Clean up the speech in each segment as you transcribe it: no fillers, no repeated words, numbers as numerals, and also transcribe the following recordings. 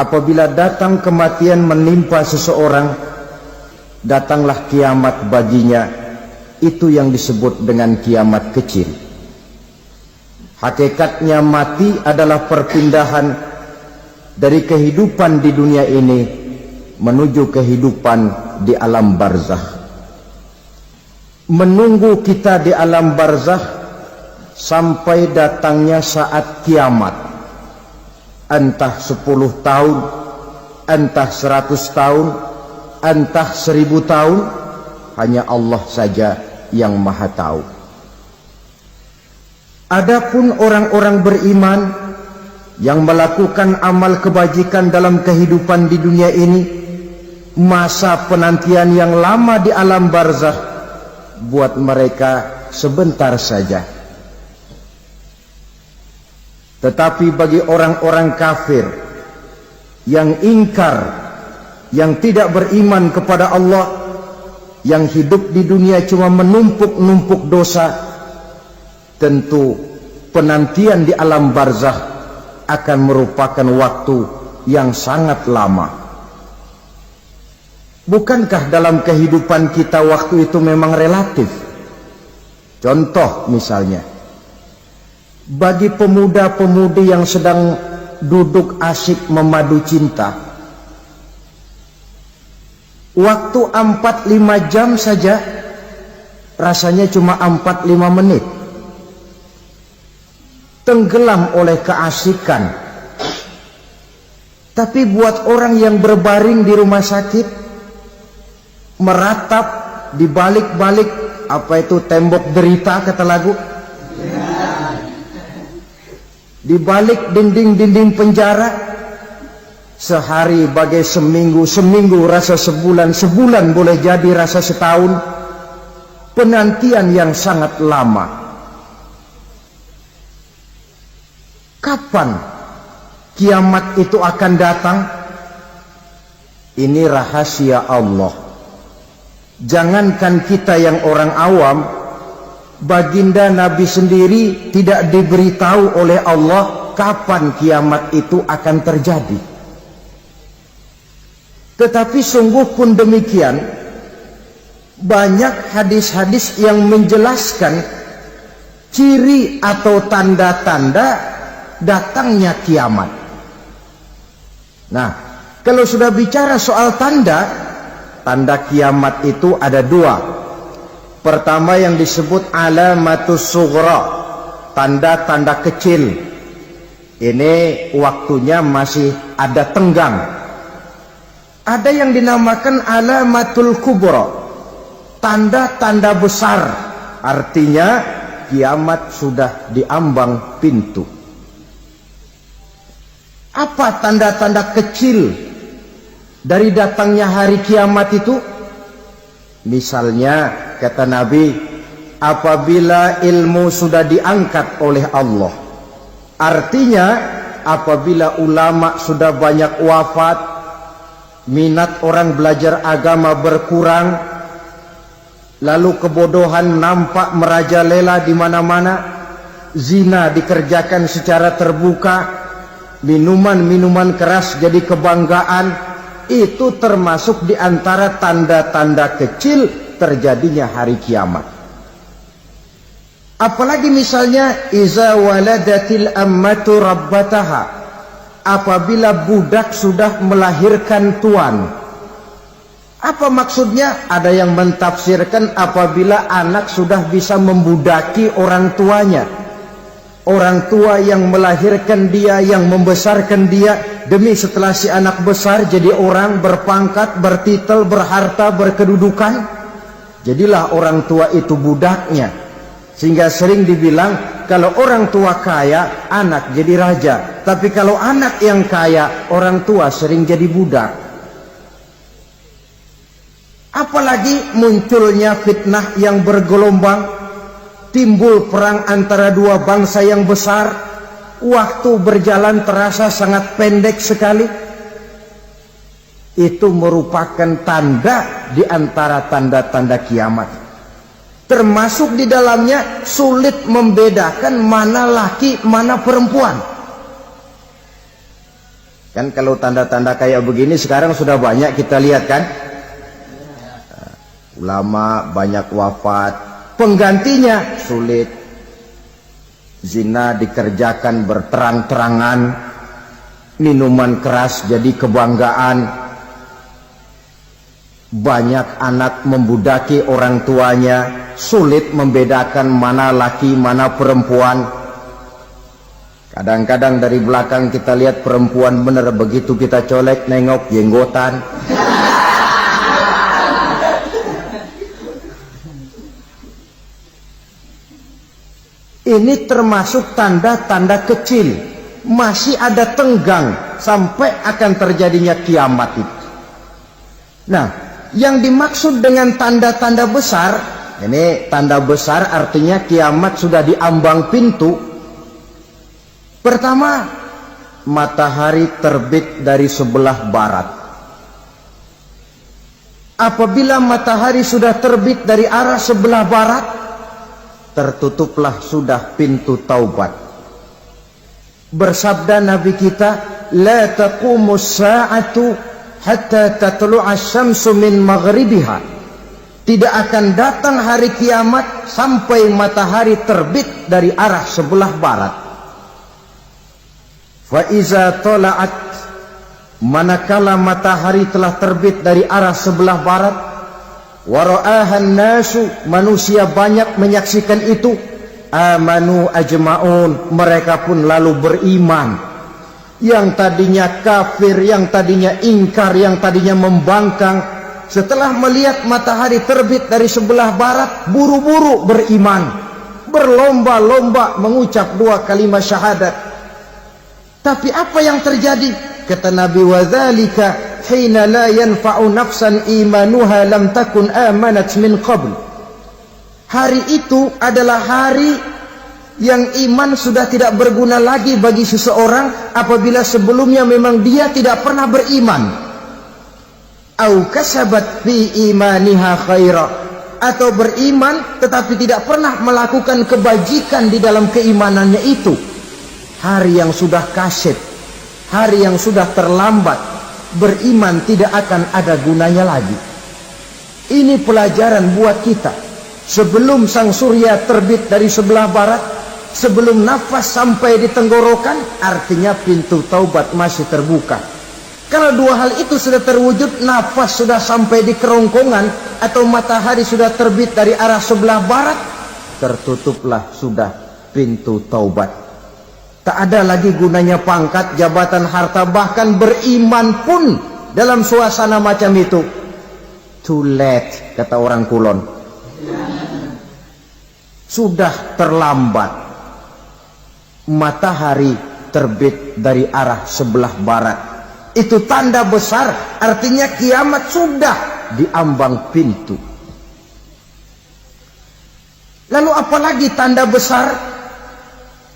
Apabila datang kematian menimpa seseorang, datanglah kiamat baginya. Itu yang disebut dengan kiamat kecil. Hakikatnya mati adalah perpindahan dari kehidupan di dunia ini menuju kehidupan di alam barzakh. Menunggu kita di alam barzakh sampai datangnya saat kiamat. Entah 10 tahun, entah 100 tahun, entah 1000 tahun, hanya Allah saja yang maha tahu. Adapun orang-orang beriman yang melakukan amal kebajikan dalam kehidupan di dunia ini, masa penantian yang lama di alam barzakh buat mereka sebentar saja. Tetapi bagi orang-orang kafir yang ingkar, yang tidak beriman kepada Allah, yang hidup di dunia cuma menumpuk-numpuk dosa, tentu penantian di alam barzakh akan merupakan waktu yang sangat lama. Bukankah dalam kehidupan kita waktu itu memang relatif? Contoh misalnya, bagi pemuda-pemudi yang sedang duduk asyik memadu cinta, waktu 4-5 jam saja rasanya cuma 4-5 menit. Tenggelam oleh keasikan. Tapi buat orang yang berbaring di rumah sakit, meratap di balik-balik apa itu tembok derita kata lagu, di balik dinding-dinding penjara, sehari bagai seminggu, seminggu rasa sebulan, sebulan boleh jadi rasa setahun. Penantian yang sangat lama. Kapan kiamat itu akan datang? Ini rahasia Allah. Jangankan kita yang orang awam, baginda Nabi sendiri tidak diberitahu oleh Allah kapan kiamat itu akan terjadi. Tetapi sungguh pun demikian, banyak hadis-hadis yang menjelaskan ciri atau tanda-tanda datangnya kiamat. Nah, kalau sudah bicara soal tanda, tanda kiamat itu ada 2. Pertama yang disebut alamatus sughra, tanda-tanda kecil. Ini waktunya masih ada tenggang. Ada yang dinamakan alamatul kubra, tanda-tanda besar. Artinya kiamat sudah diambang pintu. Apa tanda-tanda kecil dari datangnya hari kiamat itu? Misalnya kata Nabi, apabila ilmu sudah diangkat oleh Allah, artinya apabila ulama sudah banyak wafat, minat orang belajar agama berkurang, lalu kebodohan nampak merajalela di mana-mana, zina dikerjakan secara terbuka, minuman-minuman keras jadi kebanggaan, itu termasuk di antara tanda-tanda kecil terjadinya hari kiamat. Apalagi misalnya iza waladatil ammatu rabbataha, apabila budak sudah melahirkan tuan. Apa maksudnya? Ada yang mentafsirkan apabila anak sudah bisa membudaki orang tuanya. Orang tua yang melahirkan dia, yang membesarkan dia, demi setelah si anak besar jadi orang berpangkat, bertitel, berharta, berkedudukan, jadilah orang tua itu budaknya. Sehingga sering dibilang kalau orang tua kaya, anak jadi raja. Tapi kalau anak yang kaya, orang tua sering jadi budak. Apalagi munculnya fitnah yang bergelombang, timbul perang antara dua bangsa yang besar, waktu berjalan terasa sangat pendek sekali. Itu merupakan tanda di antara tanda-tanda kiamat. Termasuk di dalamnya sulit membedakan mana laki, mana perempuan. Kan kalau tanda-tanda kayak begini sekarang sudah banyak kita lihat kan. Ulama banyak wafat, penggantinya sulit. Zina dikerjakan berterang-terangan, minuman keras jadi kebanggaan. Banyak anak membudaki orang tuanya, sulit membedakan mana laki mana perempuan. Kadang-kadang dari belakang kita lihat perempuan bener, begitu kita colek nengok jenggotan. Ini termasuk tanda-tanda kecil. Masih ada tenggang sampai akan terjadinya kiamat itu. Nah, yang dimaksud dengan tanda-tanda besar, ini tanda besar artinya kiamat sudah di ambang pintu. Pertama, matahari terbit dari sebelah barat. Apabila matahari sudah terbit dari arah sebelah barat, tertutuplah sudah pintu taubat. Bersabda Nabi kita, la taqumus sa'atu hatta tatlu'a syamsu min maghribiha. Tidak akan datang hari kiamat sampai matahari terbit dari arah sebelah barat. Fa iza tala'at, manakala matahari telah terbit dari arah sebelah barat, wa ra'ahan nasu, manusia banyak menyaksikan itu, amanu ajma'un, mereka pun lalu beriman. Yang tadinya kafir, yang tadinya ingkar, yang tadinya membangkang, setelah melihat matahari terbit dari sebelah barat, buru-buru beriman, berlomba-lomba mengucap dua kalimat syahadat. Tapi apa yang terjadi? Kata Nabi, wadzalika hina la yanfa'u nafsan imanuha lam takun amanat min qabl. Hari itu adalah hari yang iman sudah tidak berguna lagi bagi seseorang apabila sebelumnya memang dia tidak pernah beriman. Au kasabat fi imaniha khaira, atau beriman tetapi tidak pernah melakukan kebajikan di dalam keimanannya itu. Hari yang sudah kaset, hari yang sudah terlambat, beriman tidak akan ada gunanya lagi. Ini pelajaran buat kita. Sebelum sang surya terbit dari sebelah barat, sebelum nafas sampai di tenggorokan, artinya pintu taubat masih terbuka. Kalau dua hal itu sudah terwujud, nafas sudah sampai di kerongkongan atau matahari sudah terbit dari arah sebelah barat, tertutuplah sudah pintu taubat. Tak ada lagi gunanya pangkat, jabatan, harta, bahkan beriman pun dalam suasana macam itu. Too late, kata orang Kulon. Sudah terlambat. Matahari terbit dari arah sebelah barat. Itu tanda besar, artinya kiamat sudah di ambang pintu. Lalu apalagi tanda besar?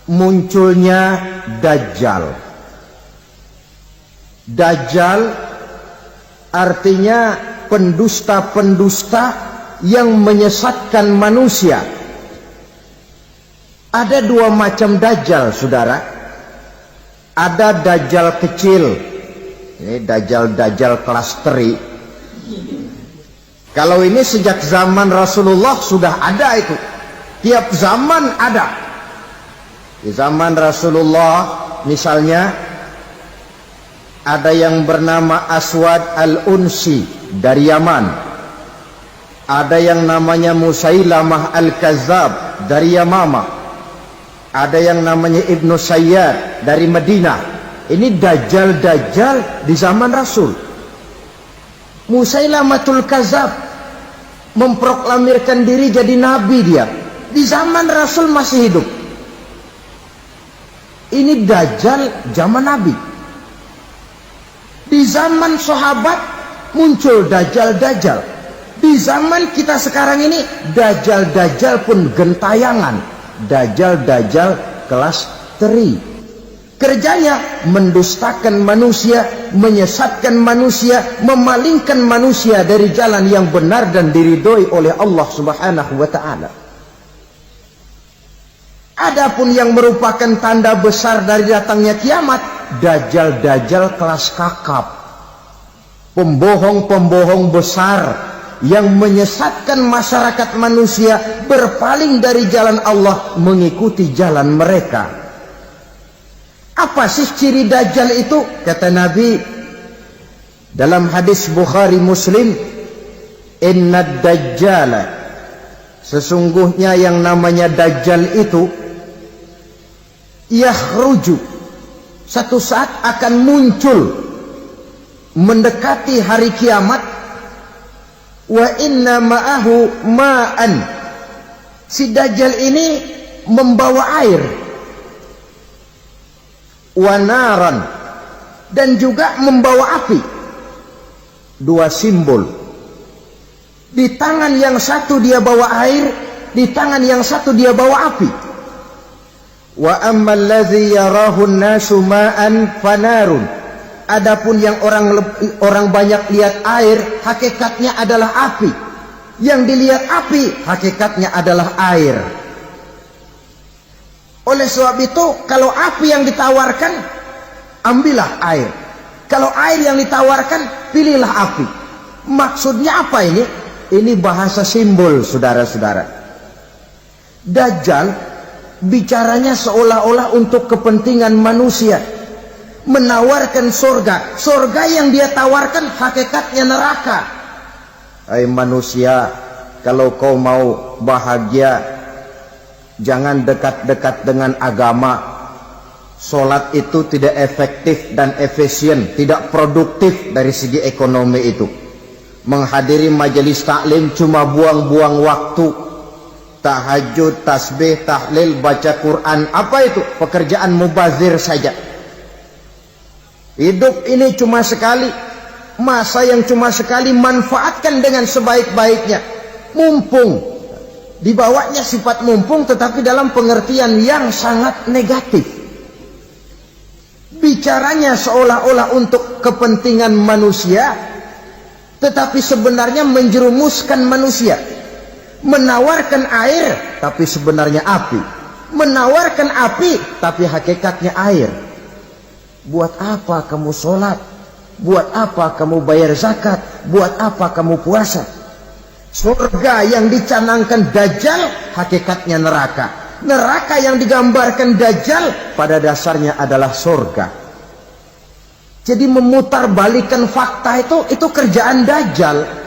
Munculnya Dajjal. Dajjal artinya pendusta-pendusta yang menyesatkan manusia. Ada dua macam Dajjal, saudara. Ada Dajjal kecil, ini Dajjal kelas teri. Kalau ini sejak zaman Rasulullah sudah ada itu. Tiap zaman ada. Di zaman Rasulullah misalnya ada yang bernama Aswad al-Unsi dari Yaman. Ada yang namanya Musailamah al-Kazzab dari Yamama. Ada yang namanya Ibnu Sayyad dari Madinah. Ini Dajjal-Dajjal di zaman Rasul. Musailamatul Kazzab memproklamirkan diri jadi nabi dia. Di zaman Rasul masih hidup. Ini Dajjal zaman Nabi. Di zaman sahabat muncul Dajjal-Dajjal. Di zaman kita sekarang ini Dajjal-Dajjal pun gentayangan. Dajjal-Dajjal kelas teri. Kerjanya mendustakan manusia, menyesatkan manusia, memalingkan manusia dari jalan yang benar dan diridhoi oleh Allah Subhanahu wa ta'ala. Adapun yang merupakan tanda besar dari datangnya kiamat, dajjal-dajjal kelas kakap, pembohong-pembohong besar yang menyesatkan masyarakat manusia berpaling dari jalan Allah mengikuti jalan mereka. Apa sih ciri dajjal itu? Kata Nabi dalam hadis Bukhari Muslim, innad dajjala, sesungguhnya yang namanya dajjal itu yakhruju, satu saat akan muncul mendekati hari kiamat, wa inna ma'ahu ma'an, si dajjal ini membawa air, wa naran, dan juga membawa api. Dua simbol. Di tangan yang satu dia bawa air, di tangan yang satu dia bawa api. Wa ammal ladzi yarahu an-nasu ma'an fanarun, adapun yang orang banyak lihat air, hakikatnya adalah api. Yang dilihat api, hakikatnya adalah air. Oleh sebab itu, kalau api yang ditawarkan, ambillah air. Kalau air yang ditawarkan, pilihlah api. Maksudnya apa ini? Ini bahasa simbol, saudara-saudara. Dajjal bicaranya seolah-olah untuk kepentingan manusia, menawarkan surga. Surga yang dia tawarkan hakikatnya neraka. Hai manusia, kalau kau mau bahagia, jangan dekat-dekat dengan agama. Sholat itu tidak efektif dan efisien, tidak produktif dari segi ekonomi itu. Menghadiri majelis taklim cuma buang-buang waktu. Tahajud, tasbih, tahlil, baca Quran, apa itu? Pekerjaan mubazir saja. Hidup ini cuma sekali, masa yang cuma sekali, manfaatkan dengan sebaik-baiknya. Mumpung, dibawanya sifat mumpung tetapi dalam pengertian yang sangat negatif. Bicaranya seolah-olah untuk kepentingan manusia, tetapi sebenarnya menjerumuskan manusia. Menawarkan air, tapi sebenarnya api. Menawarkan api, tapi hakikatnya air. Buat apa kamu sholat? Buat apa kamu bayar zakat? Buat apa kamu puasa? Surga yang dicanangkan dajjal, hakikatnya neraka. Neraka yang digambarkan dajjal, pada dasarnya adalah surga. Jadi memutarbalikan fakta itu kerjaan dajjal.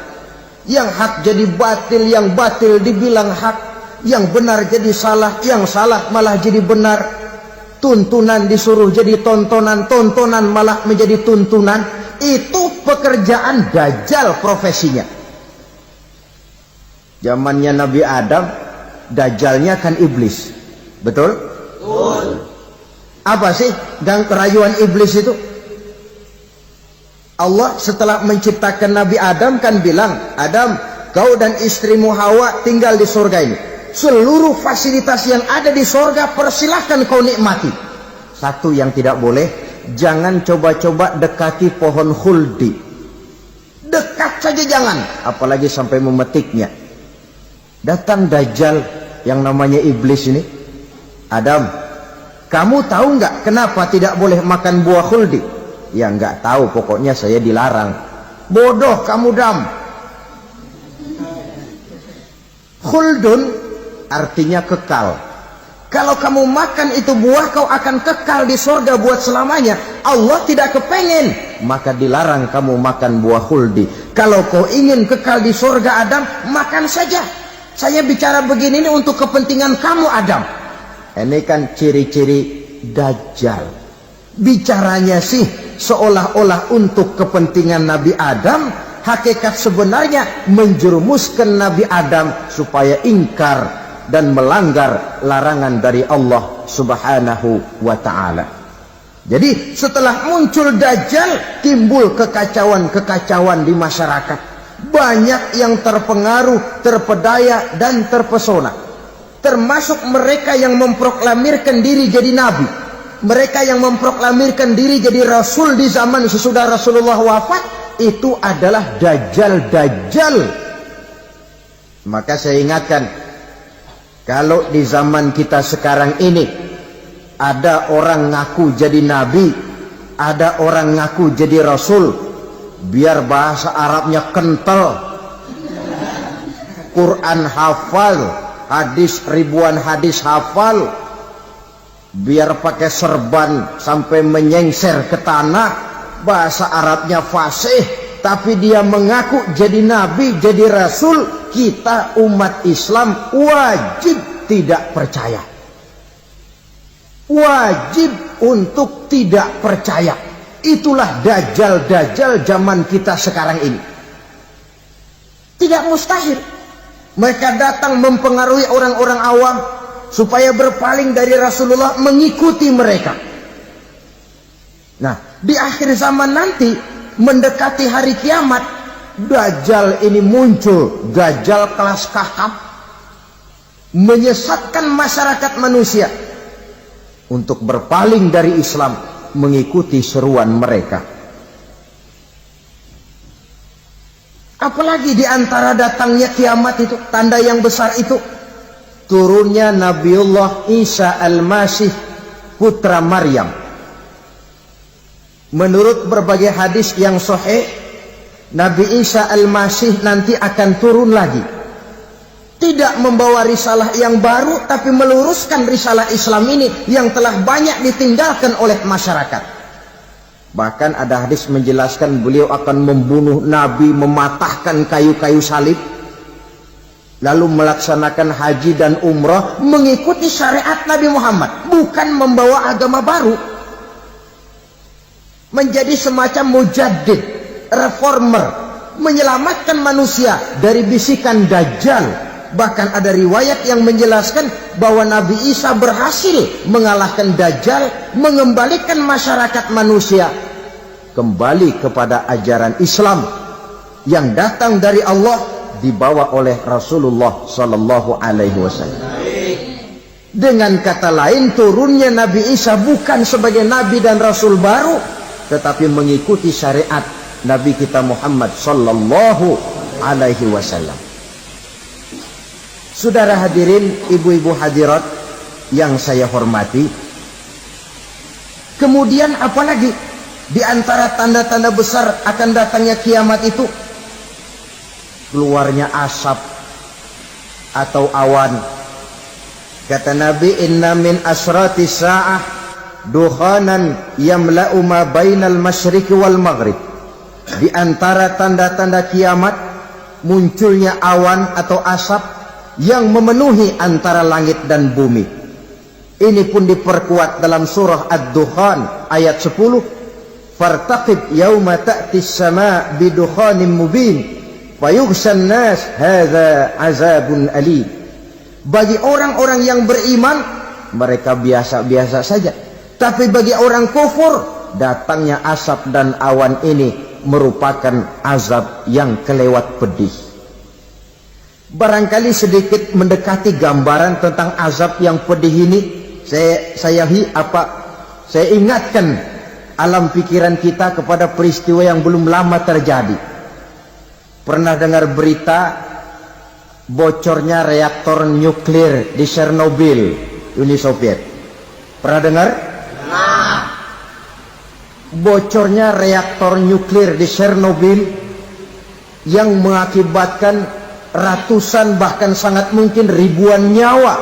Yang hak jadi batil, yang batil dibilang hak, yang benar jadi salah, yang salah malah jadi benar. Tuntunan disuruh jadi tontonan, tontonan malah menjadi tuntunan. Itu pekerjaan dajjal profesinya. Zamannya Nabi Adam, dajjalnya kan iblis. Betul? Betul. Apa sih gang kerayuan iblis itu? Allah setelah menciptakan Nabi Adam kan bilang, Adam, kau dan istrimu Hawa tinggal di surga ini. Seluruh fasilitas yang ada di surga persilahkan kau nikmati. Satu yang tidak boleh, jangan coba-coba dekati pohon khuldi. Dekat saja jangan, apalagi sampai memetiknya. Datang dajjal yang namanya iblis ini. Adam, kamu tahu nggak kenapa tidak boleh makan buah khuldi? Ya nggak tahu, pokoknya saya dilarang. Bodoh kamu Dam. Khuldun artinya kekal. Kalau kamu makan itu buah, kau akan kekal di surga buat selamanya. Allah tidak kepengen, maka dilarang kamu makan buah khuldi. Kalau kau ingin kekal di surga Adam, makan saja. Saya bicara begini ini untuk kepentingan kamu Adam. Ini kan ciri-ciri dajjal. Bicaranya sih seolah-olah untuk kepentingan Nabi Adam, hakikat sebenarnya menjerumuskan Nabi Adam supaya ingkar dan melanggar larangan dari Allah Subhanahu wa ta'ala. Jadi setelah muncul dajjal, timbul kekacauan-kekacauan di masyarakat. Banyak yang terpengaruh, terpedaya dan terpesona. Termasuk mereka yang memproklamirkan diri jadi nabi. Mereka yang memproklamirkan diri jadi rasul di zaman sesudah Rasulullah wafat, itu adalah dajjal-dajjal. Maka saya ingatkan, Kalau di zaman kita sekarang ini ada orang ngaku jadi nabi, ada orang ngaku jadi rasul, biar bahasa Arabnya kental, Quran hafal, hadis ribuan hadis hafal, biar pakai serban sampai menyengser ke tanah, bahasa Arabnya fasih, tapi dia mengaku jadi nabi, jadi rasul, kita umat Islam wajib tidak percaya. Wajib untuk tidak percaya. Itulah dajjal-dajjal zaman kita sekarang ini. Tidak mustahil mereka datang mempengaruhi orang-orang awam supaya berpaling dari Rasulullah, mengikuti mereka. Nah, di akhir zaman nanti, mendekati hari kiamat, dajjal ini muncul, dajjal kelas kakap, menyesatkan masyarakat manusia untuk berpaling dari Islam, mengikuti seruan mereka. Apalagi di antara datangnya kiamat itu, tanda yang besar itu, turunnya Nabiullah Isa al-Masih, putra Maryam. Menurut berbagai hadis yang sahih, Nabi Isa al-Masih nanti akan turun lagi. Tidak membawa risalah yang baru, tapi meluruskan risalah Islam ini yang telah banyak ditinggalkan oleh masyarakat. Bahkan ada hadis menjelaskan beliau akan membunuh Nabi, mematahkan kayu-kayu salib, lalu melaksanakan haji dan umrah mengikuti syariat Nabi Muhammad, bukan membawa agama baru. Menjadi semacam mujaddid, reformer, menyelamatkan manusia dari bisikan dajjal. Bahkan ada riwayat yang menjelaskan bahwa Nabi Isa berhasil mengalahkan dajjal, mengembalikan masyarakat manusia kembali kepada ajaran Islam yang datang dari Allah, dibawa oleh Rasulullah sallallahu alaihi wasallam. Dengan kata lain, turunnya Nabi Isa bukan sebagai nabi dan rasul baru, tetapi mengikuti syariat Nabi kita Muhammad sallallahu alaihi wasallam. Saudara hadirin, ibu-ibu hadirat yang saya hormati, kemudian apalagi di antara tanda-tanda besar akan datangnya kiamat itu? Keluarnya asap atau awan. Kata Nabi, inna min asrati sa'ah dukhanan yamla'u ma bainal masyriqi wal maghrib. Di antara tanda-tanda kiamat, munculnya awan atau asap yang memenuhi antara langit dan bumi. Ini pun diperkuat dalam surah Ad-Dukhan ayat 10. Fartaqib yauma ta'ti as-sama' bidukhanin mubin fayughshan nas hadza azabun alim. Bagi orang-orang yang beriman, mereka biasa-biasa saja. Tapi bagi orang kufur, datangnya asap dan awan ini merupakan azab yang kelewat pedih. Barangkali sedikit mendekati gambaran tentang azab yang pedih ini, saya ingatkan alam pikiran kita kepada peristiwa yang belum lama terjadi. Pernah dengar berita bocornya reaktor nuklir di Chernobyl, Uni Soviet? Pernah dengar? Nah. Bocornya reaktor nuklir di Chernobyl yang mengakibatkan ratusan bahkan sangat mungkin ribuan nyawa.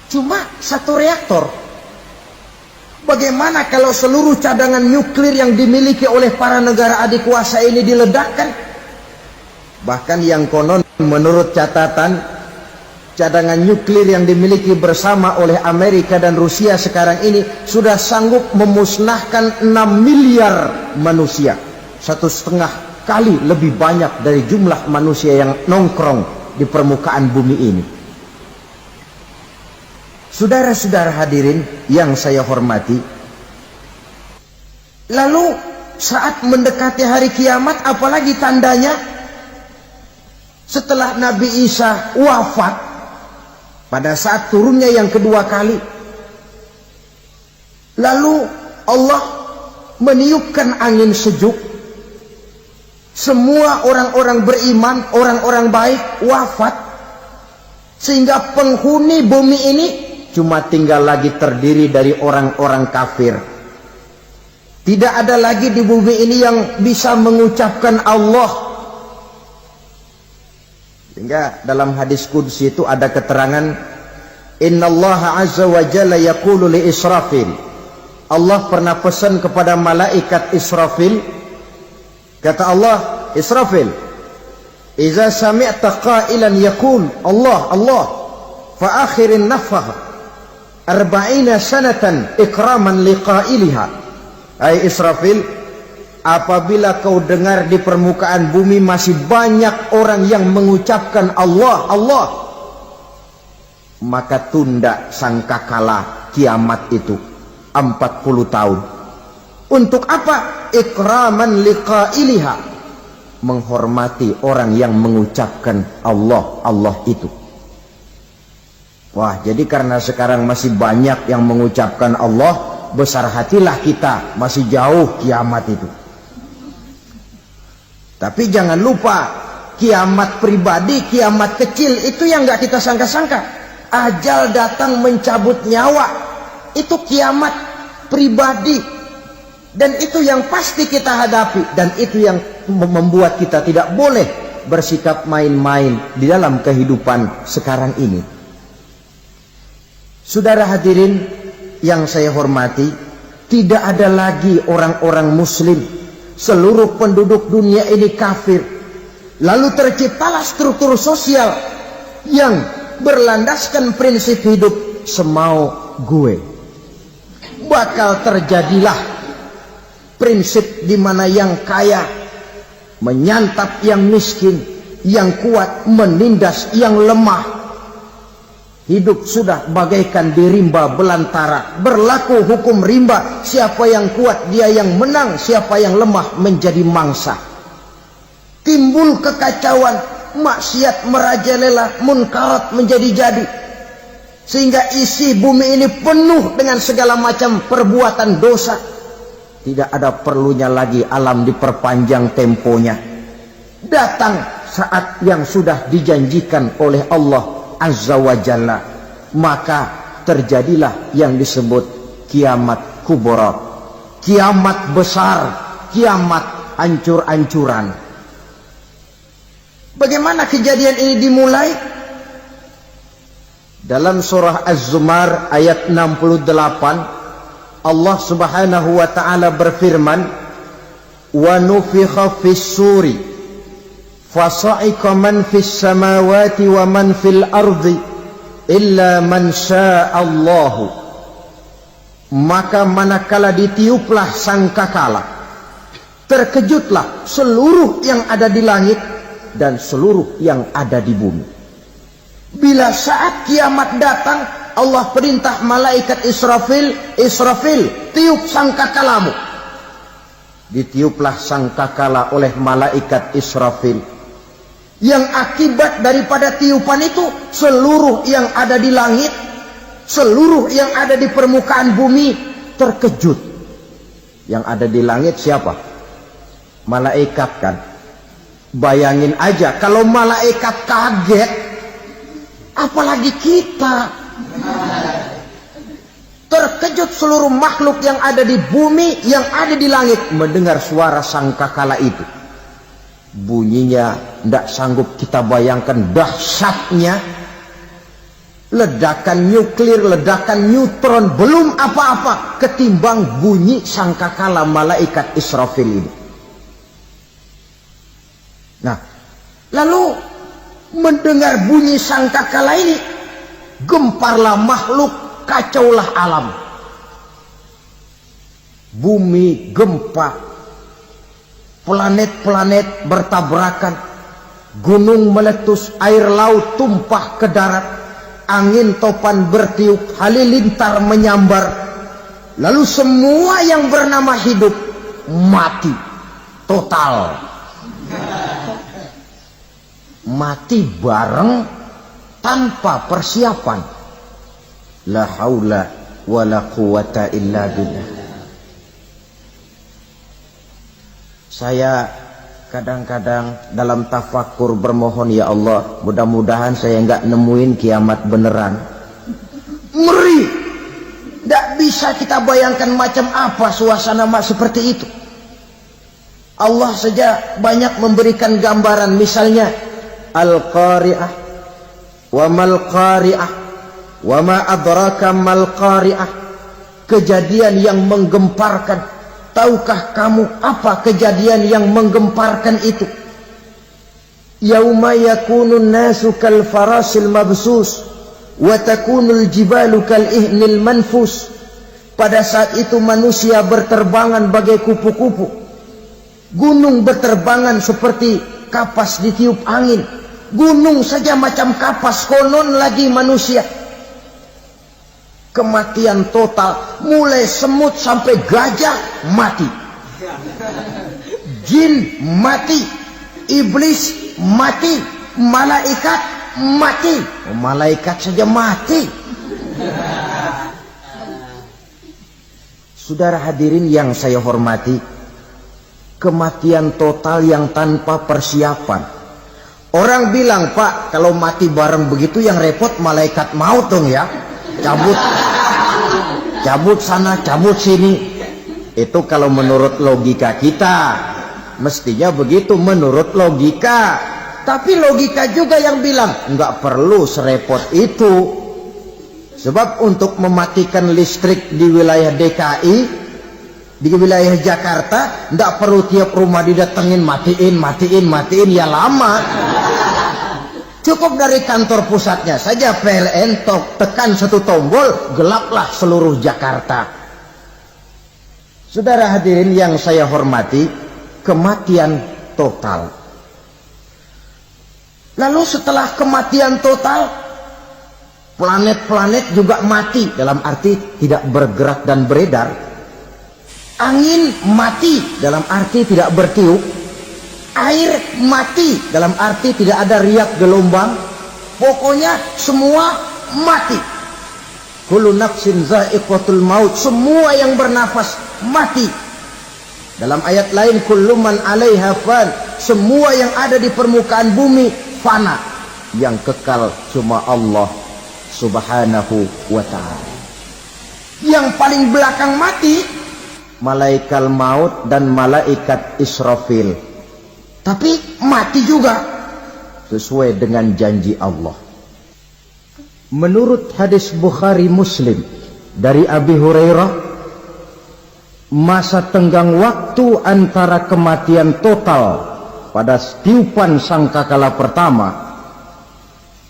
Cuma satu reaktor. Bagaimana kalau seluruh cadangan nuklir yang dimiliki oleh para negara adik kuasa ini diledakkan? Bahkan yang konon menurut catatan, cadangan nuklir yang dimiliki bersama oleh Amerika dan Rusia sekarang ini sudah sanggup memusnahkan 6 miliar manusia. 1,5 kali lebih banyak dari jumlah manusia yang nongkrong di permukaan bumi ini. Saudara-saudara hadirin yang saya hormati, lalu saat mendekati hari kiamat, apalagi tandanya? Setelah Nabi Isa wafat, pada saat turunnya yang kedua kali, lalu Allah meniupkan angin sejuk. Semua orang-orang beriman, orang-orang baik wafat. Sehingga penghuni bumi ini cuma tinggal lagi terdiri dari orang-orang kafir. Tidak ada lagi di bumi ini yang bisa mengucapkan Allah. Sehingga dalam hadis qudsi itu ada keterangan, Innallaha azza wa jalla yaqulu li Israfil. Allah pernah pesan kepada malaikat Israfil. Kata Allah, Israfil, Iza sami'ta qailan yaqul Allah Allah fa akhirin nafah 40 sanatan ikraman liqailiha. Hai Israfil, apabila kau dengar di permukaan bumi masih banyak orang yang mengucapkan Allah Allah, maka tunda sangkakala kiamat itu 40 tahun. Untuk apa? Ikraman liqailiha, menghormati orang yang mengucapkan Allah Allah itu. Wah, jadi karena sekarang masih banyak yang mengucapkan Allah, besar hatilah kita, masih jauh kiamat itu. Tapi jangan lupa, kiamat pribadi, kiamat kecil itu yang nggak kita sangka-sangka. Ajal datang mencabut nyawa, itu kiamat pribadi. Dan itu yang pasti kita hadapi. Dan itu yang membuat kita tidak boleh bersikap main-main di dalam kehidupan sekarang ini. Saudara hadirin yang saya hormati, tidak ada lagi orang-orang muslim. Seluruh penduduk dunia ini kafir. Lalu terciptalah struktur sosial yang berlandaskan prinsip hidup semau gue. Bakal terjadilah prinsip di mana yang kaya menyantap yang miskin, yang kuat menindas yang lemah. Hidup sudah bagaikan di rimba belantara, berlaku hukum rimba. Siapa yang kuat dia yang menang, siapa yang lemah menjadi mangsa. Timbul kekacauan, maksiat merajalela, munkarat menjadi-jadi, sehingga isi bumi ini penuh dengan segala macam perbuatan dosa. Tidak ada perlunya lagi alam diperpanjang temponya. Datang saat yang sudah dijanjikan oleh Allah Azza wa Jalla, maka terjadilah yang disebut kiamat kubra, kiamat besar, kiamat hancur-hancuran. Bagaimana kejadian ini dimulai? Dalam surah Az-Zumar ayat 68, Allah subhanahu wa ta'ala berfirman, wa nufikha fis suri fasa'iqa man fis samawati wa man fil ardi illa man sya'allahu. Maka manakala ditiuplah sangkakala, terkejutlah seluruh yang ada di langit dan seluruh yang ada di bumi. Bila saat kiamat datang, Allah perintah malaikat Israfil, Israfil, tiup sangkakalamu. Ditiuplah sangkakala oleh malaikat Israfil. Yang akibat daripada tiupan itu, seluruh yang ada di langit, seluruh yang ada di permukaan bumi terkejut. Yang ada di langit siapa? Malaikat kan. Bayangin aja kalau malaikat kaget, apalagi kita. Terkejut seluruh makhluk yang ada di bumi, yang ada di langit mendengar suara sangkakala itu. Bunyinya tidak sanggup kita bayangkan dahsyatnya. Ledakan nuklir, ledakan neutron, belum apa-apa ketimbang bunyi sangkakala malaikat Israfil ini. Nah, lalu mendengar bunyi sangkakala ini, gemparlah makhluk, kacaulah alam. Bumi gempa, planet-planet bertabrakan, gunung meletus, air laut tumpah ke darat, angin topan bertiup, halilintar menyambar. Lalu semua yang bernama hidup mati total. Mati bareng tanpa persiapan. La haula wala quwata illa billah. Saya kadang-kadang dalam tafakur bermohon, ya Allah, mudah-mudahan saya nggak nemuin kiamat beneran. Ngeri. Nggak bisa kita bayangkan macam apa suasana seperti itu. Allah saja banyak memberikan gambaran, misalnya Al-Qari'ah, wa mal qari'ah, wa ma adraka mal qari'ah. Kejadian yang menggemparkan. Tahukah kamu apa kejadian yang menggemparkan itu? Yauma yakunun nasu kal farasil mabsus wa takunul jibalu kal ihnil manfus. Pada saat itu manusia berterbangan bagai kupu-kupu. Gunung berterbangan seperti kapas ditiup angin. Gunung saja macam kapas, konon lagi manusia. Kematian total, mulai semut sampai gajah mati, jin mati, iblis mati, malaikat mati. Malaikat saja mati. Saudara hadirin yang saya hormati, kematian total yang tanpa persiapan. Orang bilang, Pak, kalau mati bareng begitu yang repot malaikat maut dong ya. Cabut sana, cabut sini. Itu kalau menurut logika kita. Mestinya begitu menurut logika. Tapi logika juga yang bilang nggak perlu serepot itu. Sebab untuk mematikan listrik di wilayah DKI, di wilayah Jakarta, nggak perlu tiap rumah didatengin matiin, ya lama. Cukup dari kantor pusatnya saja PLN tekan satu tombol, gelaplah seluruh Jakarta. Saudara hadirin yang saya hormati, kematian total. Lalu setelah kematian total, planet-planet juga mati, dalam arti tidak bergerak dan beredar. Angin mati, dalam arti tidak bertiup. Air mati, dalam arti tidak ada riak gelombang. Pokoknya semua mati. Kullu nafsin za'iqatul maut. Semua yang bernafas mati. Dalam ayat lain, kullu man 'alaiha fan. Semua yang ada di permukaan bumi fana. Yang kekal cuma Allah Subhanahu wa ta'ala. Yang paling belakang mati malaikat maut dan malaikat Israfil. Tapi mati juga sesuai dengan janji Allah. Menurut hadis Bukhari Muslim dari Abi Hurairah, masa tenggang waktu antara kematian total pada tiupan sangkakala pertama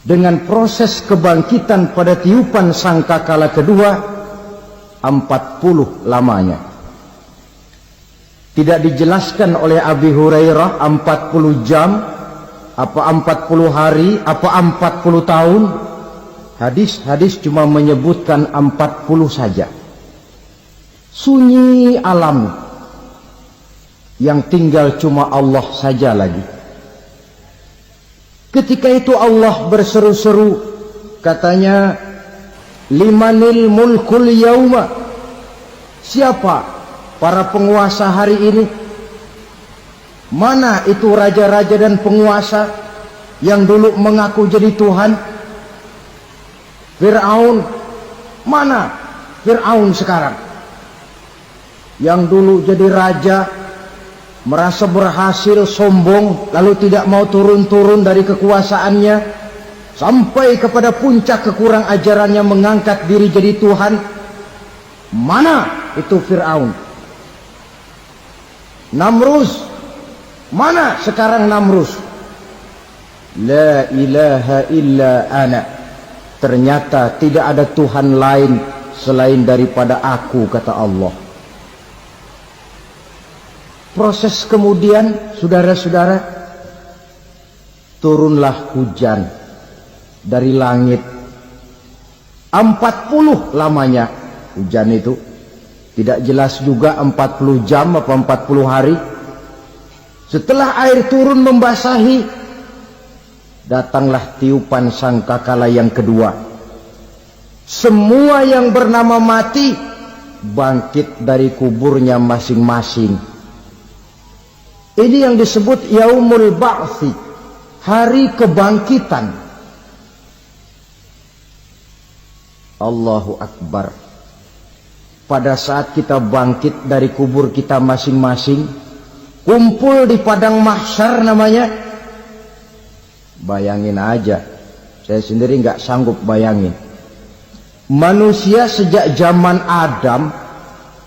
dengan proses kebangkitan pada tiupan sangkakala kedua 40 lamanya. Tidak dijelaskan oleh Abi Hurairah 40 jam, apa 40 hari, apa 40 tahun. Hadis-hadis cuma menyebutkan 40 saja. Sunyi alam, yang tinggal cuma Allah saja lagi. Ketika itu Allah berseru-seru, katanya, limanil mulkul yauma. Siapa para penguasa hari ini? Mana itu raja-raja dan penguasa yang dulu mengaku jadi Tuhan? Fir'aun. Mana Fir'aun sekarang? Yang dulu jadi raja, merasa berhasil, sombong, lalu tidak mau turun-turun dari kekuasaannya, sampai kepada puncak kekurang ajarannya mengangkat diri jadi Tuhan. Mana itu Fir'aun? Namrus. Mana sekarang Namrus? La ilaha illa ana. Ternyata tidak ada Tuhan lain selain daripada aku, kata Allah. Proses kemudian, saudara-saudara, turunlah hujan dari langit. 40 lamanya hujan itu. Tidak jelas juga 40 jam apa 40 hari. Setelah air turun membasahi, datanglah tiupan sangkakala yang kedua. Semua yang bernama mati bangkit dari kuburnya masing-masing. Ini yang disebut yaumul ba'thi, hari kebangkitan. Allahu Akbar. Pada saat kita bangkit dari kubur kita masing-masing, kumpul di padang mahsyar namanya. Bayangin aja, saya sendiri nggak sanggup bayangin. Manusia sejak zaman Adam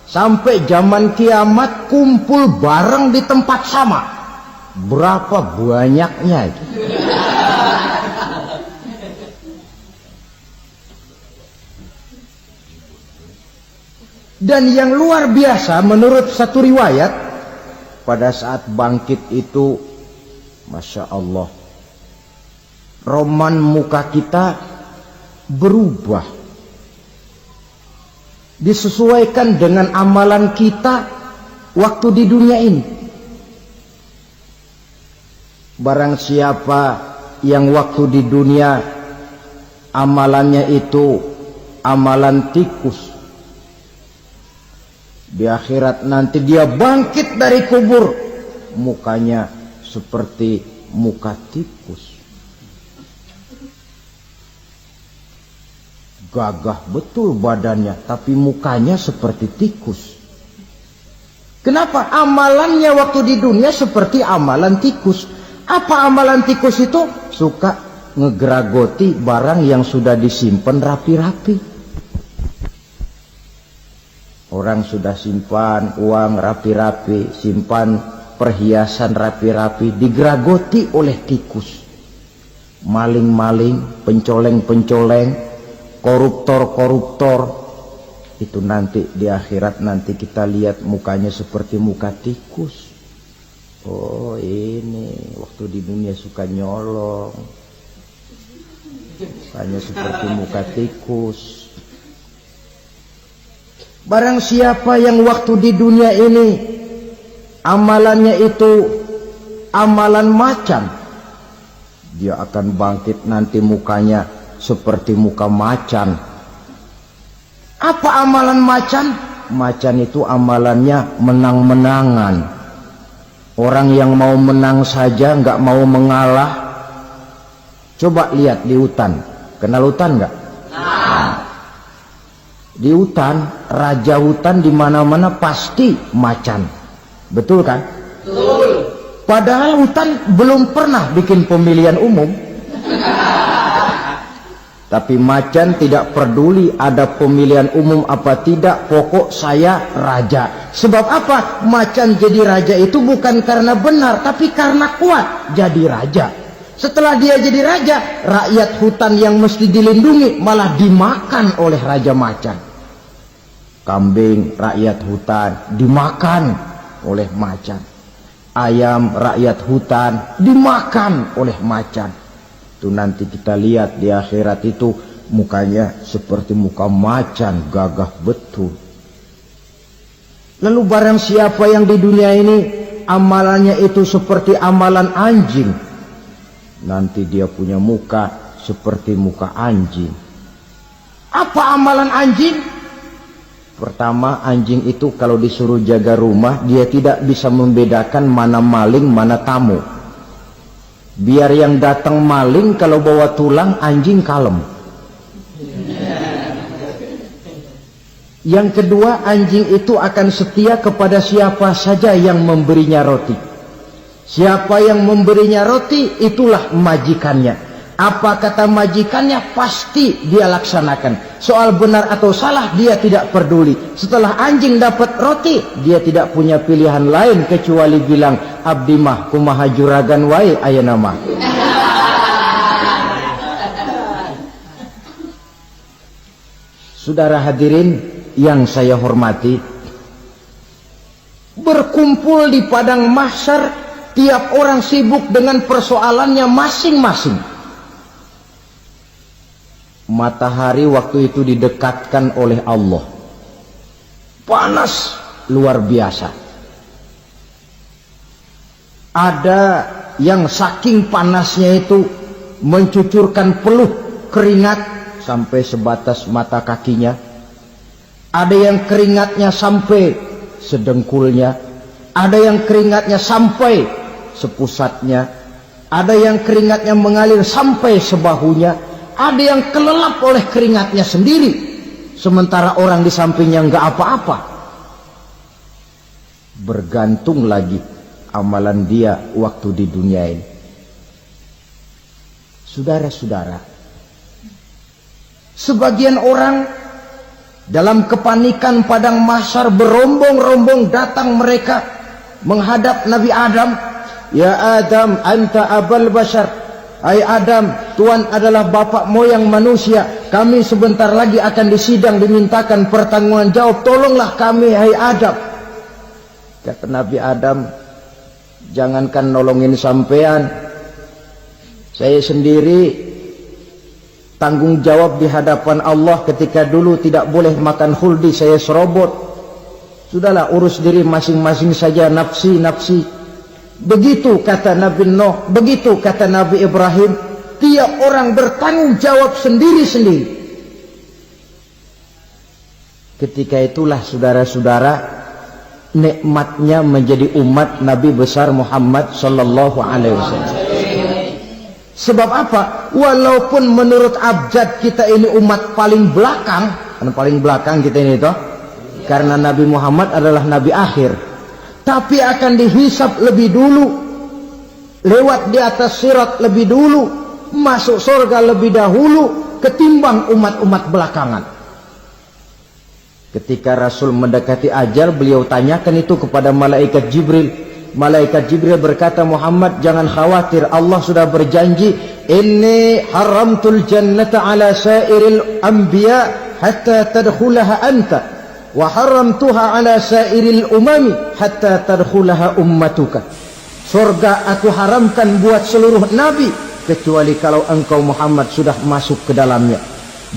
sampai zaman kiamat kumpul bareng di tempat sama. Berapa banyaknya itu? Dan yang luar biasa menurut satu riwayat, pada saat bangkit itu, Masya Allah, roman muka kita berubah, disesuaikan dengan amalan kita waktu di dunia ini. Barang siapa yang waktu di dunia amalannya itu amalan tikus, di akhirat nanti dia bangkit dari kubur, mukanya seperti muka tikus. Gagah betul badannya, tapi mukanya seperti tikus. Kenapa? Amalannya waktu di dunia seperti amalan tikus. Apa amalan tikus itu? Suka ngegeragoti barang yang sudah disimpan rapi-rapi. Orang sudah simpan uang rapi-rapi, simpan perhiasan rapi-rapi, digeragoti oleh tikus. Maling-maling, pencoleng-pencoleng, koruptor-koruptor, itu nanti di akhirat nanti kita lihat mukanya seperti muka tikus. Oh, ini waktu di dunia suka nyolong, mukanya seperti muka tikus. Barang siapa yang waktu di dunia ini amalannya itu amalan macan, dia akan bangkit nanti mukanya seperti muka macan. Apa amalan macan? Macan itu amalannya menang-menangan. Orang yang mau menang saja nggak mau mengalah. Coba lihat di hutan. Kenal hutan nggak? Di hutan, raja hutan di mana-mana pasti macan. Betul kan? Betul. Padahal hutan belum pernah bikin pemilihan umum. Tapi macan tidak peduli ada pemilihan umum apa tidak, pokok saya raja. Sebab apa? Macan jadi raja itu bukan karena benar, tapi karena kuat jadi raja. Setelah dia jadi raja, rakyat hutan yang mesti dilindungi malah dimakan oleh raja macan. Kambing rakyat hutan dimakan oleh macan. Ayam rakyat hutan dimakan oleh macan. Itu nanti kita lihat di akhirat itu mukanya seperti muka macan, gagah betul. Lalu barang siapa yang di dunia ini amalannya itu seperti amalan anjing, nanti dia punya muka seperti muka anjing. Apa amalan anjing? Pertama, anjing itu kalau disuruh jaga rumah, dia tidak bisa membedakan mana maling, mana tamu. Biar yang datang maling kalau bawa tulang, anjing kalem. Yang kedua, anjing itu akan setia kepada siapa saja yang memberinya roti. Siapa yang memberinya roti, itulah majikannya. Apa kata majikannya, pasti dia laksanakan. Soal benar atau salah, dia tidak peduli. Setelah anjing dapat roti, dia tidak punya pilihan lain kecuali bilang, abdi mah kumaha juragan wae ayeuna mah. Saudara hadirin yang saya hormati, berkumpul di padang mahsyar, tiap orang sibuk dengan persoalannya masing-masing. Matahari waktu itu didekatkan oleh Allah, panas luar biasa. Ada yang saking panasnya itu mencucurkan peluh keringat sampai sebatas mata kakinya. Ada yang keringatnya sampai sedengkulnya. Ada yang keringatnya sampai sepusatnya, ada yang keringatnya mengalir sampai sebahunya, ada yang kelelap oleh keringatnya sendiri, sementara orang di sampingnya nggak apa-apa. Bergantung lagi amalan dia waktu di dunia ini. Saudara-saudara, sebagian orang dalam kepanikan padang mahsyar berombong-rombong datang mereka menghadap Nabi Adam. Ya Adam, anta abal bashar. Hai Adam, Tuhan adalah bapak moyang manusia. Kami sebentar lagi akan disidang, dimintakan pertanggungan jawab. Tolonglah kami, hai Adam. Kata Nabi Adam, jangankan nolongin sampean, saya sendiri tanggung jawab di hadapan Allah. Ketika dulu tidak boleh makan khuldi, saya serobot. Sudahlah, urus diri masing-masing saja, nafsi. Begitu kata Nabi Nuh, begitu kata Nabi Ibrahim. Tiap orang bertanggung jawab sendiri-sendiri. Ketika itulah saudara-saudara, nikmatnya menjadi umat Nabi besar Muhammad sallallahu alaihi wasallam. Sebab apa? Walaupun menurut abjad kita ini umat paling belakang, kan paling belakang kita ini toh, karena Nabi Muhammad adalah nabi akhir, tapi akan dihisap lebih dulu, lewat di atas sirat lebih dulu, masuk surga lebih dahulu ketimbang umat-umat belakangan. Ketika Rasul mendekati ajal, beliau tanyakan itu kepada malaikat Jibril. Malaikat Jibril berkata, Muhammad jangan khawatir, Allah sudah berjanji, inni haramtul jannata ala sairil anbiya hatta tadkhulaha anta, wa haramtuha ala sairil umami hatta tadkhulaha ummatuka. Surga aku haramkan buat seluruh nabi kecuali kalau engkau Muhammad sudah masuk ke dalamnya,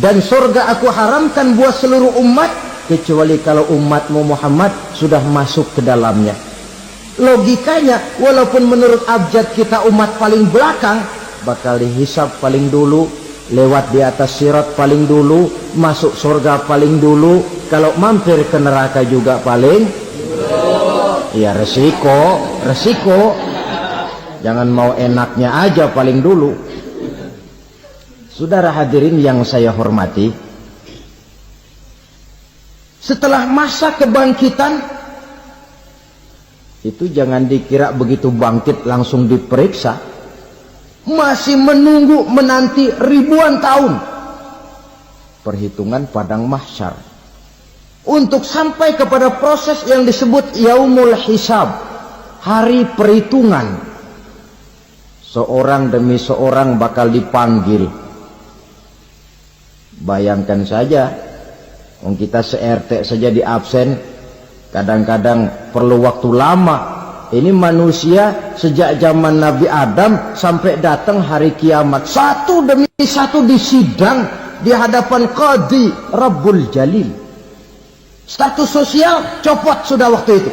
dan surga aku haramkan buat seluruh umat kecuali kalau umatmu Muhammad sudah masuk ke dalamnya. Logikanya, walaupun menurut abjad kita umat paling belakang, bakal dihisap paling dulu, lewat di atas sirat paling dulu, masuk surga paling dulu, kalau mampir ke neraka juga paling dulu. Ya resiko. Jangan mau enaknya aja paling dulu. Saudara hadirin yang saya hormati, setelah masa kebangkitan itu jangan dikira begitu bangkit langsung diperiksa. Masih menunggu menanti ribuan tahun perhitungan padang mahsyar untuk sampai kepada proses yang disebut yaumul hisab, hari perhitungan. Seorang demi seorang bakal dipanggil. Bayangkan saja, kita se-RT saja di absen, kadang-kadang perlu waktu lama. Ini manusia sejak zaman Nabi Adam sampai datang hari kiamat, satu demi satu disidang di hadapan Qadhi Rabbul Jalil. Status sosial copot sudah waktu itu.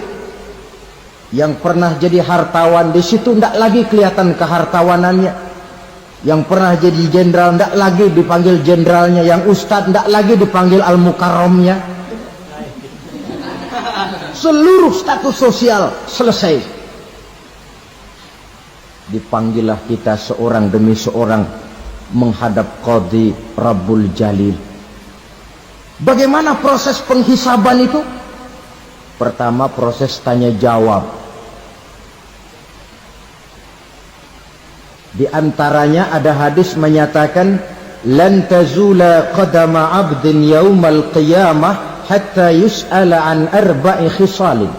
Yang pernah jadi hartawan di situ tidak lagi kelihatan kehartawanannya. Yang pernah jadi jenderal tidak lagi dipanggil jenderalnya. Yang ustadz tidak lagi dipanggil al-mukarramnya. Seluruh status sosial selesai. Dipanggillah kita seorang demi seorang menghadap Qadhi Rabbul Jalil. Bagaimana proses penghisaban itu? Pertama, proses tanya jawab. Di antaranya ada hadis menyatakan, lan tazula qadama 'abdin yaumal qiyamah hatta yus'ala an arba'i khisalin.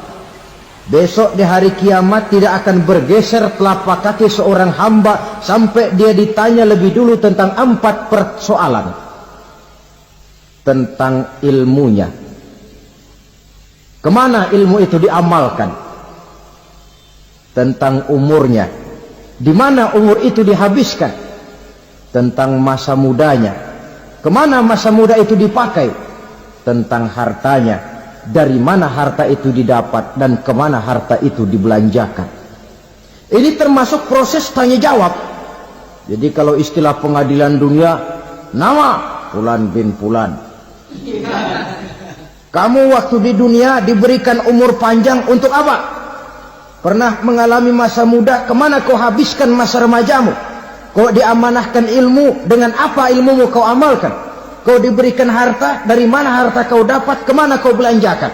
Besok di hari kiamat tidak akan bergeser telapak kaki seorang hamba sampai dia ditanya lebih dulu tentang 4 persoalan. Tentang ilmunya, kemana ilmu itu diamalkan. Tentang umurnya, di mana umur itu dihabiskan. Tentang masa mudanya, kemana masa muda itu dipakai. Tentang hartanya, dari mana harta itu didapat dan kemana harta itu dibelanjakan. Ini termasuk proses tanya jawab. Jadi kalau istilah pengadilan dunia, nama Fulan bin Fulan. Kamu waktu di dunia diberikan umur panjang untuk apa? Pernah mengalami masa muda, kemana kau habiskan masa remajamu? Kau diamanahkan ilmu, dengan apa ilmumu kau amalkan? Kau diberikan harta, dari mana harta kau dapat, kemana kau belanjakan?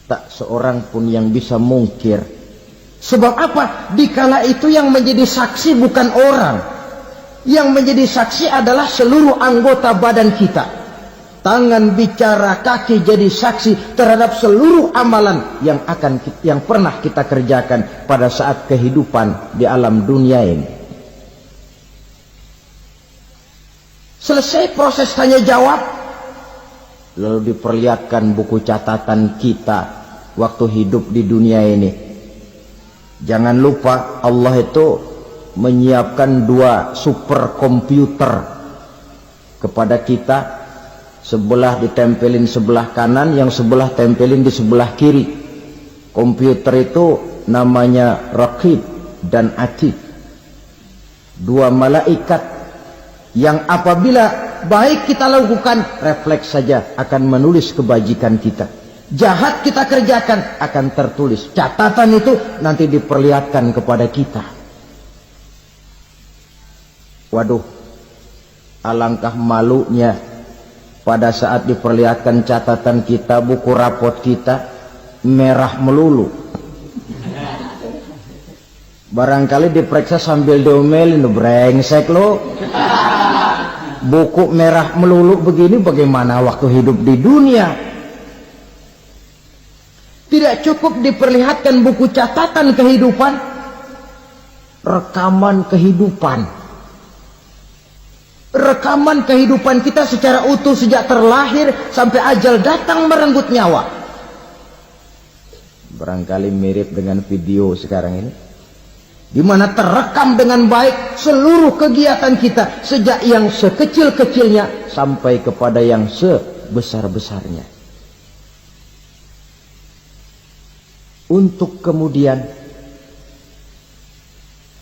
Tak seorang pun yang bisa mungkir. Sebab apa? Dikala itu yang menjadi saksi bukan orang. Yang menjadi saksi adalah seluruh anggota badan kita. Tangan bicara, kaki jadi saksi terhadap seluruh amalan yang pernah kita kerjakan pada saat kehidupan di alam dunia ini. Selesai proses tanya jawab, lalu diperlihatkan buku catatan kita waktu hidup di dunia ini. Jangan lupa Allah itu menyiapkan 2 superkomputer kepada kita. Sebelah ditempelin sebelah kanan, yang sebelah tempelin di sebelah kiri. Komputer itu namanya Raqib dan Atid. 2 malaikat yang apabila baik kita lakukan, refleks saja akan menulis kebajikan kita. Jahat kita kerjakan, akan tertulis. Catatan itu nanti diperlihatkan kepada kita. Waduh, alangkah malunya pada saat diperlihatkan catatan kita, buku rapot kita merah melulu. Barangkali diperiksa sambil diomelin, brengsek lo. Buku merah melulu begini, bagaimana waktu hidup di dunia? Tidak cukup diperlihatkan buku catatan kehidupan, rekaman kehidupan. Rekaman kehidupan kita secara utuh sejak terlahir sampai ajal datang merenggut nyawa. Barangkali mirip dengan video sekarang ini, di mana terekam dengan baik seluruh kegiatan kita sejak yang sekecil-kecilnya sampai kepada yang sebesar-besarnya. Untuk kemudian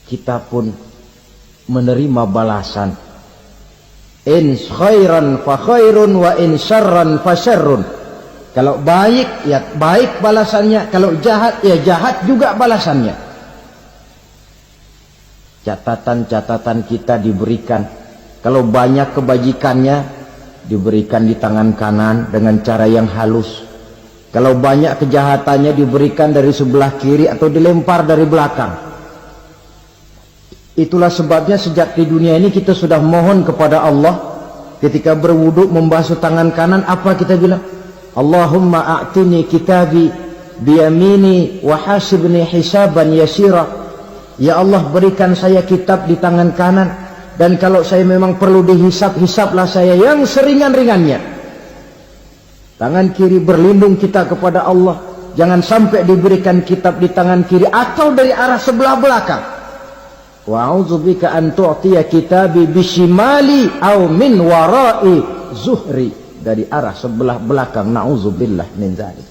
kita pun menerima balasan. In khairan fa khairun wa in syarran fa syarrun. Kalau baik ya baik balasannya, kalau jahat ya jahat juga balasannya. Catatan-catatan kita diberikan. Kalau banyak kebajikannya diberikan di tangan kanan dengan cara yang halus. Kalau banyak kejahatannya diberikan dari sebelah kiri atau dilempar dari belakang. Itulah sebabnya sejak di dunia ini kita sudah mohon kepada Allah. Ketika berwudu membasuh tangan kanan, apa kita bilang? Allahumma a'tini kitabi biyamini wa hasibni hisaban yasira. Ya Allah, berikan saya kitab di tangan kanan, dan kalau saya memang perlu dihisab, hisablah saya yang seringan-ringannya. Tangan kiri berlindung kita kepada Allah. Jangan sampai diberikan kitab di tangan kiri atau dari arah sebelah belakang. Wa a'udzubika an tu'tiya kitabi bishimali aw min wara'i zuhri, dari arah sebelah belakang. Na'udzubillah min dzalik.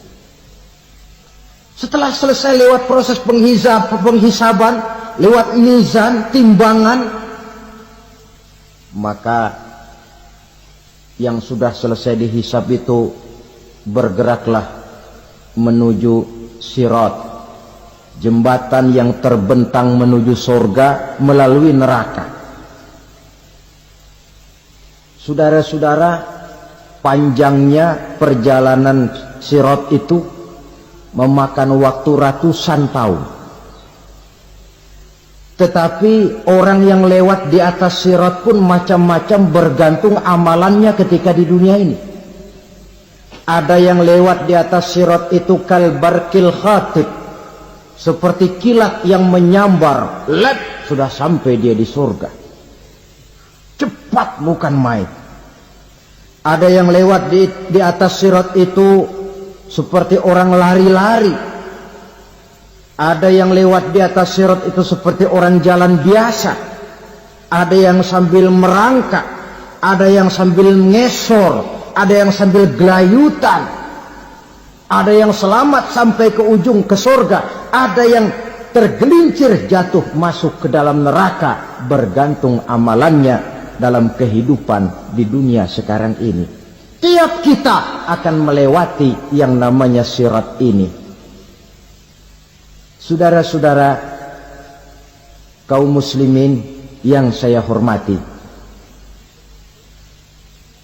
Setelah selesai lewat proses penghisaban, lewat mizan, timbangan, maka yang sudah selesai dihisab itu bergeraklah menuju sirat, jembatan yang terbentang menuju surga melalui neraka. Saudara-saudara, panjangnya perjalanan sirat itu memakan waktu ratusan tahun. Tetapi orang yang lewat di atas sirat pun macam-macam, bergantung amalannya ketika di dunia ini. Ada yang lewat di atas sirat itu kalbarkil khatib, seperti kilat yang menyambar, lep, sudah sampai dia di surga. Cepat bukan main. Ada yang lewat di atas sirat itu seperti orang lari-lari. Ada yang lewat di atas sirat itu seperti orang jalan biasa. Ada yang sambil merangkak, ada yang sambil ngesor, ada yang sambil gelayutan, ada yang selamat sampai ke ujung ke surga, ada yang tergelincir jatuh masuk ke dalam neraka, bergantung amalannya dalam kehidupan di dunia sekarang ini. Tiap kita akan melewati yang namanya sirat ini. Saudara-saudara kaum muslimin yang saya hormati,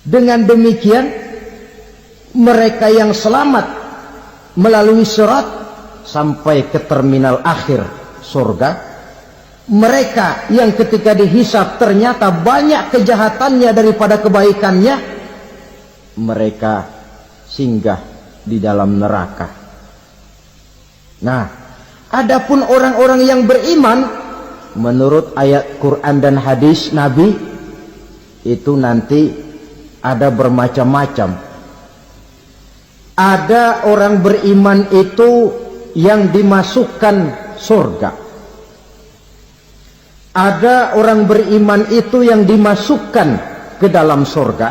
dengan demikian mereka yang selamat melalui sirat sampai ke terminal akhir surga, mereka yang ketika dihisab ternyata banyak kejahatannya daripada kebaikannya, mereka singgah di dalam neraka. Nah, adapun orang-orang yang beriman menurut ayat Quran dan hadis Nabi itu nanti ada bermacam-macam. Ada orang beriman itu yang dimasukkan surga. Ada orang beriman itu yang dimasukkan ke dalam surga.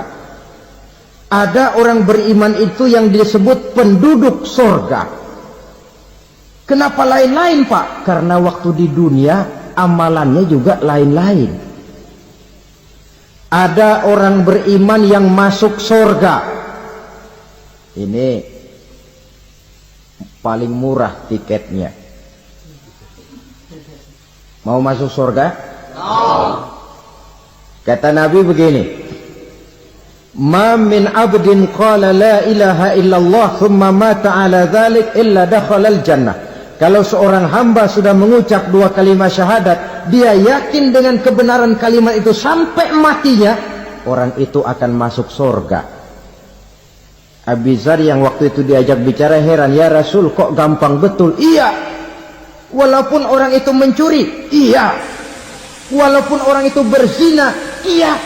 Ada orang beriman itu yang disebut penduduk surga. Kenapa lain-lain, Pak? Karena waktu di dunia amalannya juga lain-lain. Ada orang beriman yang masuk surga. Ini paling murah tiketnya. Mau masuk surga? Kata Nabi begini, ma min abdin qala la ilaha illallah thumma mata ala dhalik illa dakhalal jannah. Kalau seorang hamba sudah mengucap dua kalimat syahadat, dia yakin dengan kebenaran kalimat itu sampai matinya, orang itu akan masuk surga. Abi Dzar yang waktu itu diajak bicara heran, ya Rasul kok gampang betul? Iya, walaupun orang itu mencuri, iya, walaupun orang itu berzina, iya,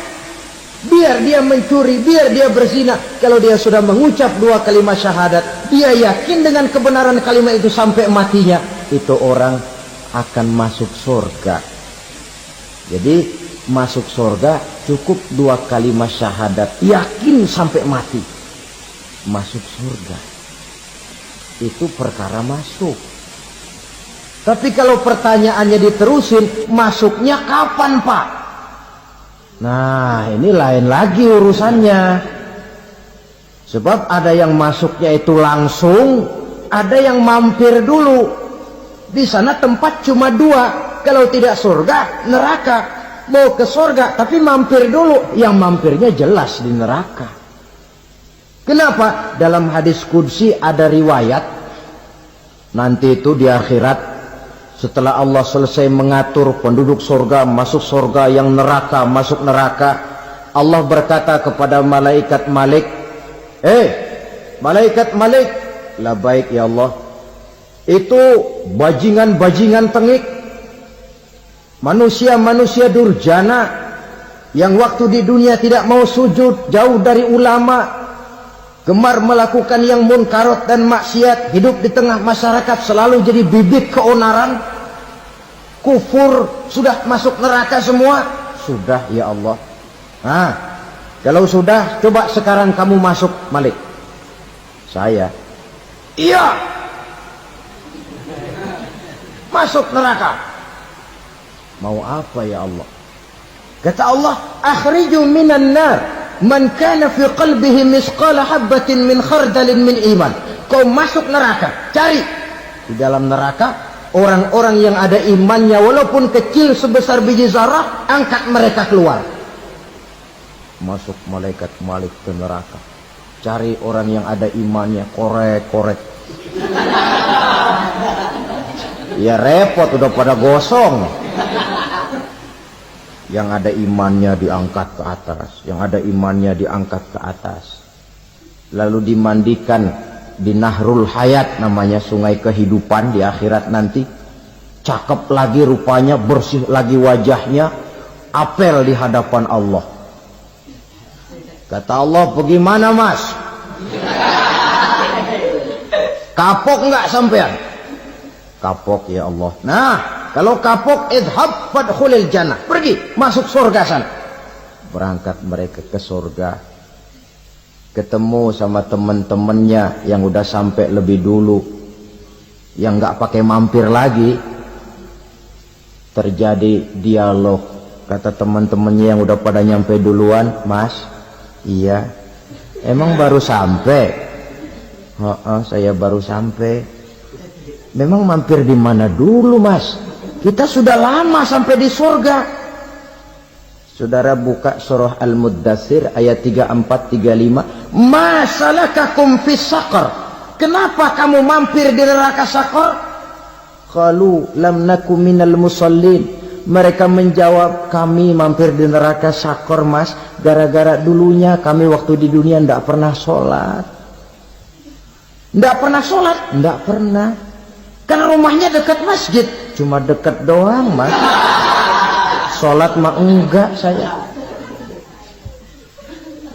biar dia mencuri, biar dia berzina, kalau dia sudah mengucap dua kalimat syahadat, dia yakin dengan kebenaran kalimat itu sampai matinya, itu orang akan masuk surga. Jadi masuk surga cukup dua kalimat syahadat, yakin sampai mati, masuk surga. Itu perkara masuk. Tapi kalau pertanyaannya diterusin, masuknya kapan, Pak? Nah, ini lain lagi urusannya. Sebab ada yang masuknya itu langsung, ada yang mampir dulu. Di sana tempat cuma dua, kalau tidak surga, neraka. Mau ke surga tapi mampir dulu, yang mampirnya jelas di neraka. Kenapa? Dalam hadis qudsi ada riwayat, nanti itu di akhirat, setelah Allah selesai mengatur penduduk surga masuk surga, yang neraka masuk neraka, Allah berkata kepada malaikat Malik, malaikat Malik, labaik ya Allah, itu bajingan-bajingan tengik, manusia-manusia durjana yang waktu di dunia tidak mau sujud, jauh dari ulama, gemar melakukan yang munkarat dan maksiat, hidup di tengah masyarakat selalu jadi bibit keonaran, kufur, sudah masuk neraka semua. Sudah ya Allah. Nah, kalau sudah, coba sekarang kamu masuk, Malik. Saya, iya, masuk neraka. Mau apa ya Allah? Kata Allah, akhriju minan nar man kana fi qalbihi misqala habatin min khardalin min iman. Kau masuk neraka, cari di dalam neraka orang-orang yang ada imannya walaupun kecil sebesar biji zarah, angkat mereka keluar. Masuk malaikat Malik ke neraka, cari orang yang ada imannya, korek-korek. Ya repot, udah pada gosong. Yang ada imannya diangkat ke atas, yang ada imannya diangkat ke atas, lalu dimandikan di Nahrul Hayat, namanya sungai kehidupan di akhirat nanti. Cakep lagi rupanya, bersih lagi wajahnya, apel di hadapan Allah. Kata Allah, bagaimana mas? Kapok nggak sampean? Kapok ya Allah. Nah, kalau kapok, idhab fadkhulil jannah, pergi masuk surga sana. Berangkat mereka ke surga, ketemu sama teman-temannya yang udah sampai lebih dulu, yang nggak pakai mampir lagi. Terjadi dialog. Kata teman-temannya yang udah pada nyampe duluan, mas, iya, emang baru sampai? Saya baru sampai. Memang mampir di mana dulu, Mas? Kita sudah lama sampai di surga. Saudara buka surah Al-Muddatsir ayat 34-35. Ma salakakum fis saqar? Kenapa kamu mampir di neraka Saqar? Qalu lam naku minal musallin. Mereka menjawab, kami mampir di neraka Saqar, Mas, gara-gara dulunya kami waktu di dunia tidak pernah sholat. Tidak pernah sholat? Tidak pernah. Karena rumahnya dekat masjid. Cuma dekat doang, Mas. Sholat mah enggak saya.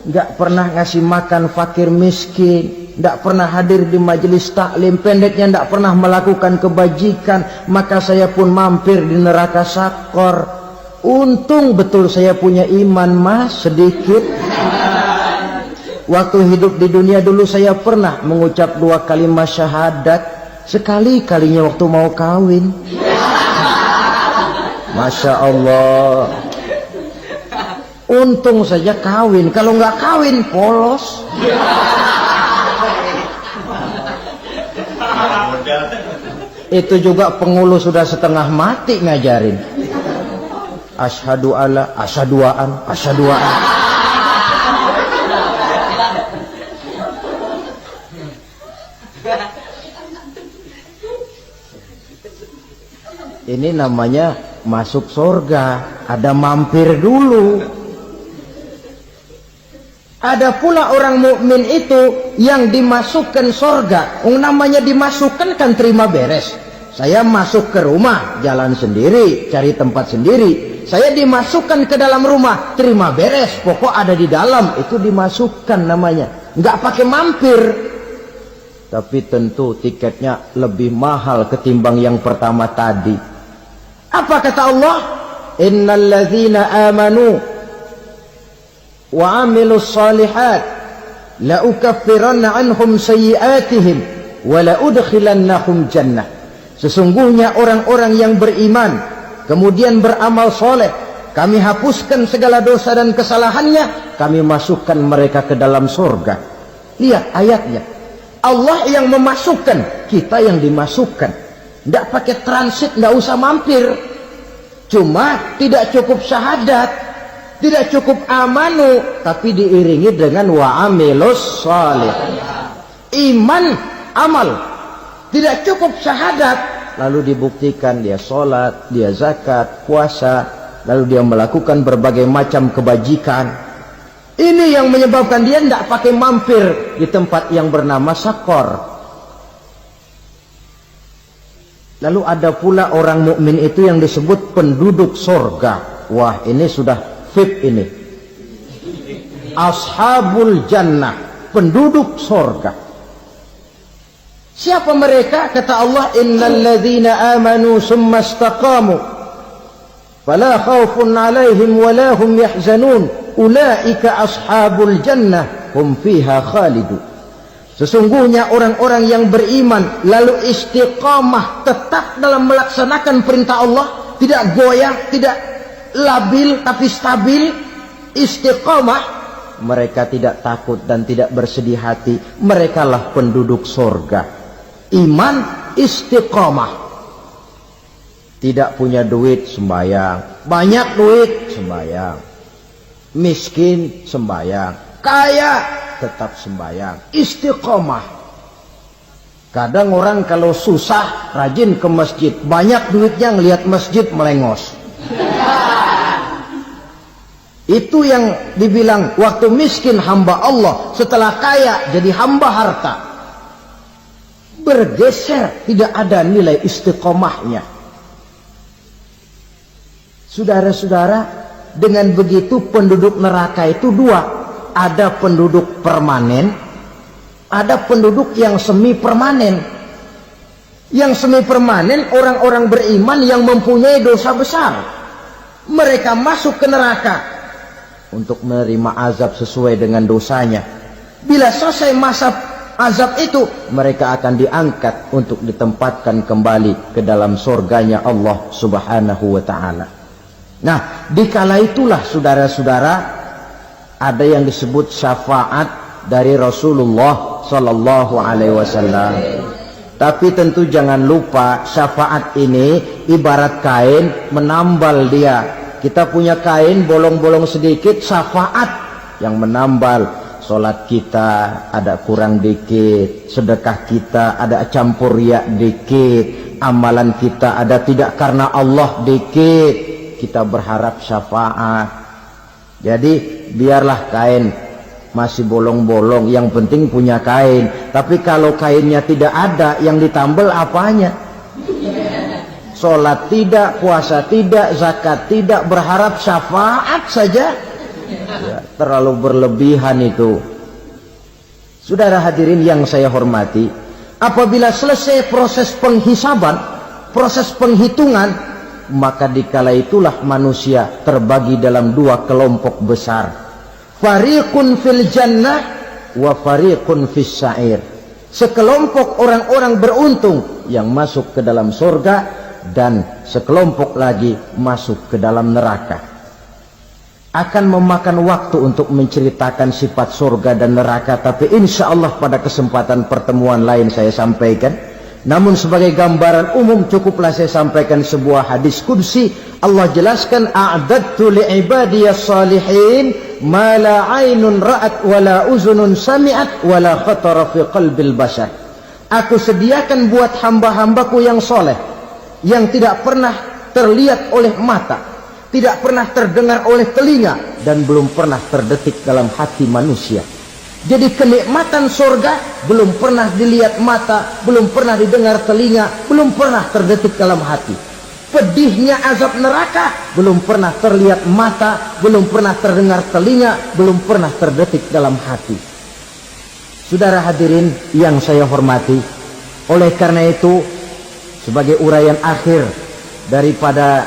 Enggak pernah ngasih makan fakir miskin. Tidak pernah hadir di majelis taklim. Pendeknya tidak pernah melakukan kebajikan. Maka saya pun mampir di neraka Saqar. Untung betul saya punya iman, Mas, sedikit. Waktu hidup di dunia dulu saya pernah mengucap 2 kalimat syahadat. Sekali-kalinya waktu mau kawin. Masya Allah. Untung saja kawin. Kalau nggak kawin polos. Itu juga pengulu sudah setengah mati ngajarin. Asyhadu alla, asyaduaan, asyaduaan. Ini namanya masuk surga. Ada mampir dulu. Ada pula orang mukmin itu yang dimasukkan surga. Namanya dimasukkan kan terima beres. Saya masuk ke rumah, jalan sendiri, cari tempat sendiri. Saya dimasukkan ke dalam rumah, terima beres. Pokok ada di dalam, itu dimasukkan namanya. Nggak pakai mampir. Tapi tentu tiketnya lebih mahal ketimbang yang pertama tadi. Apa kata Allah? Innal ladzina amanu wa amilus salihat la ukaffiranna anhum sayyi'atihim wa la udkhilannahum jannah. Sesungguhnya orang-orang yang beriman kemudian beramal soleh, kami hapuskan segala dosa dan kesalahannya, kami masukkan mereka ke dalam surga. Lihat ayatnya. Allah yang memasukkan, kita yang dimasukkan. Tidak pakai transit, tidak usah mampir. Cuma tidak cukup syahadat, tidak cukup amanu, tapi diiringi dengan wa'amilus salih. Iman, amal. Tidak cukup syahadat, lalu dibuktikan dia sholat, dia zakat, puasa, lalu dia melakukan berbagai macam kebajikan. Ini yang menyebabkan dia tidak pakai mampir di tempat yang bernama Saqar. Lalu ada pula orang mukmin itu yang disebut penduduk surga. Wah, ini sudah VIP ini. Ashabul jannah, penduduk surga. Siapa mereka? Kata Allah, innal ladzina amanu summa istaqamu fala khaufun 'alaihim wa la hum yahzanun ulaika ashabul jannah hum fiha khalidun. Sesungguhnya orang-orang yang beriman lalu istiqamah, tetap dalam melaksanakan perintah Allah, tidak goyah, tidak labil tapi stabil, istiqamah, mereka tidak takut dan tidak bersedih hati. Merekalah penduduk surga. Iman, istiqamah. Tidak punya duit, sembahyang. Banyak duit, sembahyang. Miskin, sembahyang. Kaya, tetap sembahyang. Istiqomah. Kadang orang kalau susah rajin ke masjid, banyak duitnya ngelihat masjid melengos. Itu yang dibilang waktu miskin hamba Allah, setelah kaya jadi hamba harta. Bergeser, tidak ada nilai istiqomahnya. Saudara-saudara, dengan begitu penduduk neraka itu dua. Ada penduduk permanen, ada penduduk yang semi permanen. Yang semi permanen orang-orang beriman yang mempunyai dosa besar. Mereka masuk ke neraka untuk menerima azab sesuai dengan dosanya. Bila selesai masa azab itu, mereka akan diangkat untuk ditempatkan kembali ke dalam surganya Allah Subhanahu wa ta'ala. Nah, dikala itulah saudara-saudara, ada yang disebut syafaat dari Rasulullah Sallallahu Alaihi Wasallam. Tapi tentu jangan lupa syafaat ini ibarat kain menambal dia. Kita punya kain bolong-bolong sedikit, syafaat yang menambal. Sholat kita ada kurang dikit, sedekah kita ada campur riak dikit, amalan kita ada tidak karena Allah dikit, kita berharap syafaat. Jadi biarlah kain masih bolong-bolong, yang penting punya kain. Tapi kalau kainnya tidak ada, yang ditambal apanya? Sholat tidak, puasa tidak, zakat tidak, berharap syafaat saja. Ya, terlalu berlebihan itu. Saudara hadirin yang saya hormati, apabila selesai proses penghisaban, proses penghitungan, maka dikala itulah manusia terbagi dalam dua kelompok besar. Fariqun fil jannah wa fariqun fis sa'ir. Sekelompok orang-orang beruntung yang masuk ke dalam surga, dan sekelompok lagi masuk ke dalam neraka. Akan memakan waktu untuk menceritakan sifat surga dan neraka, tapi insya Allah pada kesempatan pertemuan lain saya sampaikan. Namun sebagai gambaran umum cukuplah saya sampaikan sebuah hadis qudsi. Allah jelaskan, a'dadtu li'ibadiyas salihin ma la aynun ra'at wa la uzunun sami'at wa la khatara fi qalbil bashar. Aku sediakan buat hamba-hambaku yang soleh, yang tidak pernah terlihat oleh mata, tidak pernah terdengar oleh telinga, dan belum pernah terdetik dalam hati manusia. Jadi kenikmatan surga belum pernah dilihat mata, belum pernah didengar telinga, belum pernah terdetik dalam hati. Pedihnya azab neraka belum pernah terlihat mata, belum pernah terdengar telinga, belum pernah terdetik dalam hati. Saudara hadirin yang saya hormati, oleh karena itu sebagai uraian akhir daripada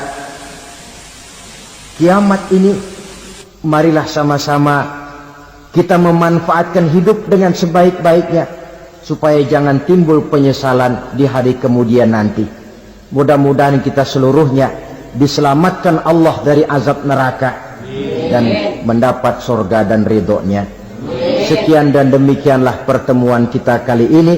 kiamat ini, marilah sama-sama kita memanfaatkan hidup dengan sebaik-baiknya, supaya jangan timbul penyesalan di hari kemudian nanti. Mudah-mudahan kita seluruhnya diselamatkan Allah dari azab neraka dan mendapat surga dan ridhonya. Sekian dan demikianlah pertemuan kita kali ini.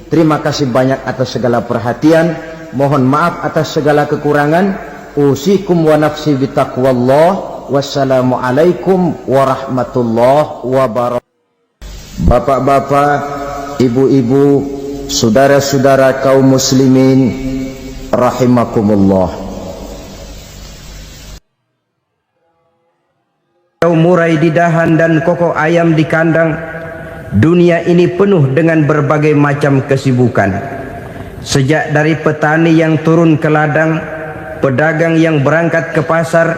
Terima kasih banyak atas segala perhatian. Mohon maaf atas segala kekurangan. Usikum wa nafsi bitaqwallah. Wassalamualaikum warahmatullahi wabarakatuh. Bapak-bapak, ibu-ibu, saudara-saudara kaum muslimin rahimakumullah. Murai di dahan dan koko ayam di kandang. Dunia ini penuh dengan berbagai macam kesibukan. Sejak dari petani yang turun ke ladang, pedagang yang berangkat ke pasar,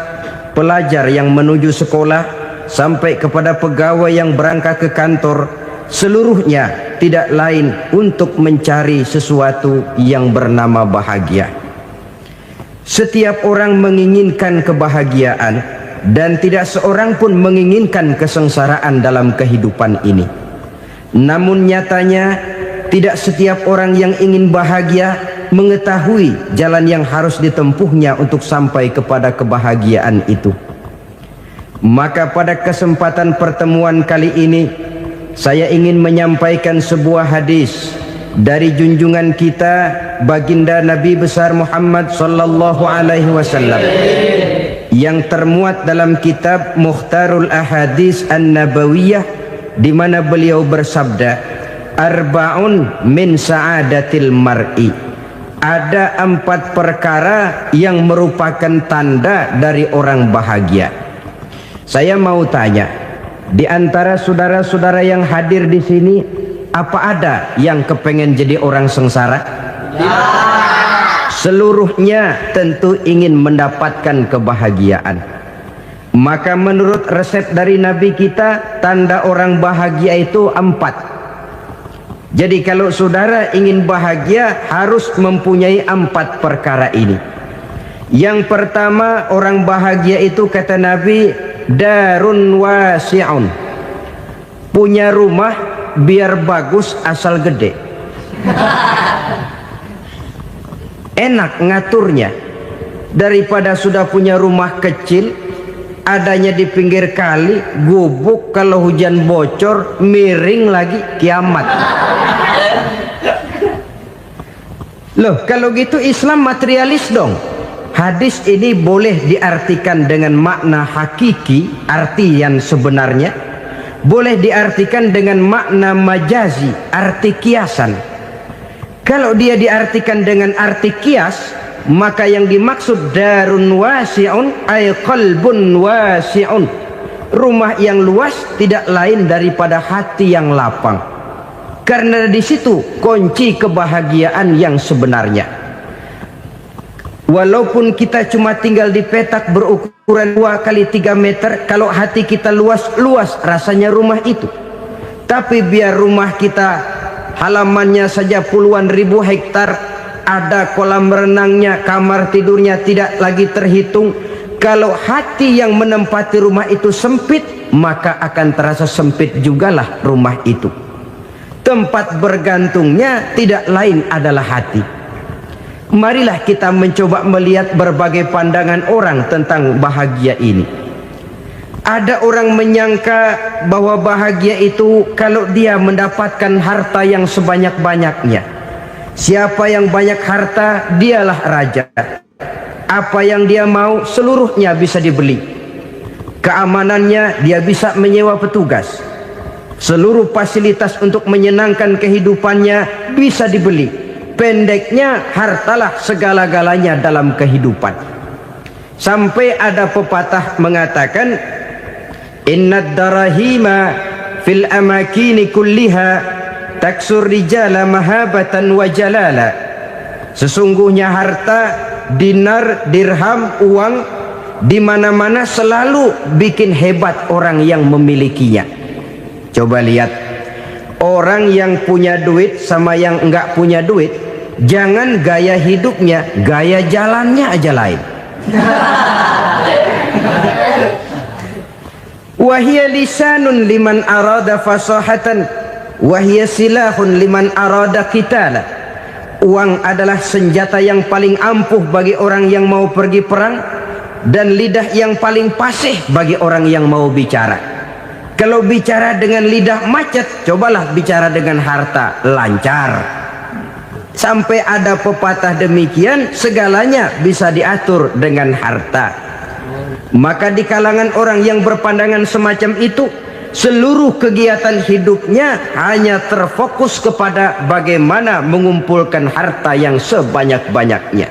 pelajar yang menuju sekolah, sampai kepada pegawai yang berangkat ke kantor, seluruhnya tidak lain untuk mencari sesuatu yang bernama bahagia. Setiap orang menginginkan kebahagiaan, dan tidak seorang pun menginginkan kesengsaraan dalam kehidupan ini. Namun nyatanya tidak setiap orang yang ingin bahagia mengetahui jalan yang harus ditempuhnya untuk sampai kepada kebahagiaan itu. Maka pada kesempatan pertemuan kali ini, saya ingin menyampaikan sebuah hadis dari junjungan kita baginda Nabi besar Muhammad sallallahu alaihi wasallam yang termuat dalam kitab Mukhtarul Ahadits An-Nabawiyah, di mana beliau bersabda, arba'un min sa'adatil mar'i. Ada 4 perkara yang merupakan tanda dari orang bahagia. Saya mau tanya, di antara saudara-saudara yang hadir di sini, apa ada yang kepengen jadi orang sengsara? Ya. Seluruhnya tentu ingin mendapatkan kebahagiaan. Maka menurut resep dari Nabi kita, tanda orang bahagia itu 4. Jadi kalau saudara ingin bahagia, harus mempunyai 4 perkara ini. Yang pertama, orang bahagia itu kata Nabi, darun wasi'un. Punya rumah biar bagus asal gede. Enak ngaturnya, daripada sudah punya rumah kecil, adanya di pinggir kali, gubuk, kalau hujan bocor, miring lagi, kiamat. Loh, kalau gitu Islam materialis dong. Hadis ini boleh diartikan dengan makna hakiki, arti yang sebenarnya. Boleh diartikan dengan makna majazi, arti kiasan. Kalau dia diartikan dengan arti kias, maka yang dimaksud darun wasi'un ay qalbun wasi'un. Rumah yang luas tidak lain daripada hati yang lapang. Karena di situ kunci kebahagiaan yang sebenarnya. Walaupun kita cuma tinggal di petak berukuran 2 kali 3 meter, kalau hati kita luas rasanya rumah itu. Tapi biar rumah kita halamannya saja puluhan ribu hektar, ada kolam renangnya, kamar tidurnya tidak lagi terhitung. Kalau hati yang menempati rumah itu sempit, maka akan terasa sempit jugalah rumah itu. Tempat bergantungnya tidak lain adalah hati. Marilah kita mencoba melihat berbagai pandangan orang tentang bahagia ini. Ada orang menyangka bahwa bahagia itu kalau dia mendapatkan harta yang sebanyak-banyaknya. Siapa yang banyak harta, dialah raja. Apa yang dia mau seluruhnya bisa dibeli. Keamanannya dia bisa menyewa petugas. Seluruh fasilitas untuk menyenangkan kehidupannya bisa dibeli. Pendeknya, hartalah segala-galanya dalam kehidupan. Sampai ada pepatah mengatakan, innad darahima fil amakini kulliha taksur rijala mahabatan wa jalala. Sesungguhnya harta, dinar, dirham, uang di mana-mana selalu bikin hebat orang yang memilikinya. Coba lihat, orang yang punya duit sama yang enggak punya duit, jangan gaya hidupnya, gaya jalannya aja lain. Wahia lisanun liman arada fasahatan, wahia silahun liman arada qitala. Uang adalah senjata yang paling ampuh bagi orang yang mau pergi perang, dan lidah yang paling fasih bagi orang yang mau bicara. Kalau bicara dengan lidah macet, cobalah bicara dengan harta, lancar. Sampai ada pepatah demikian, segalanya bisa diatur dengan harta. Maka di kalangan orang yang berpandangan semacam itu, seluruh kegiatan hidupnya hanya terfokus kepada bagaimana mengumpulkan harta yang sebanyak-banyaknya.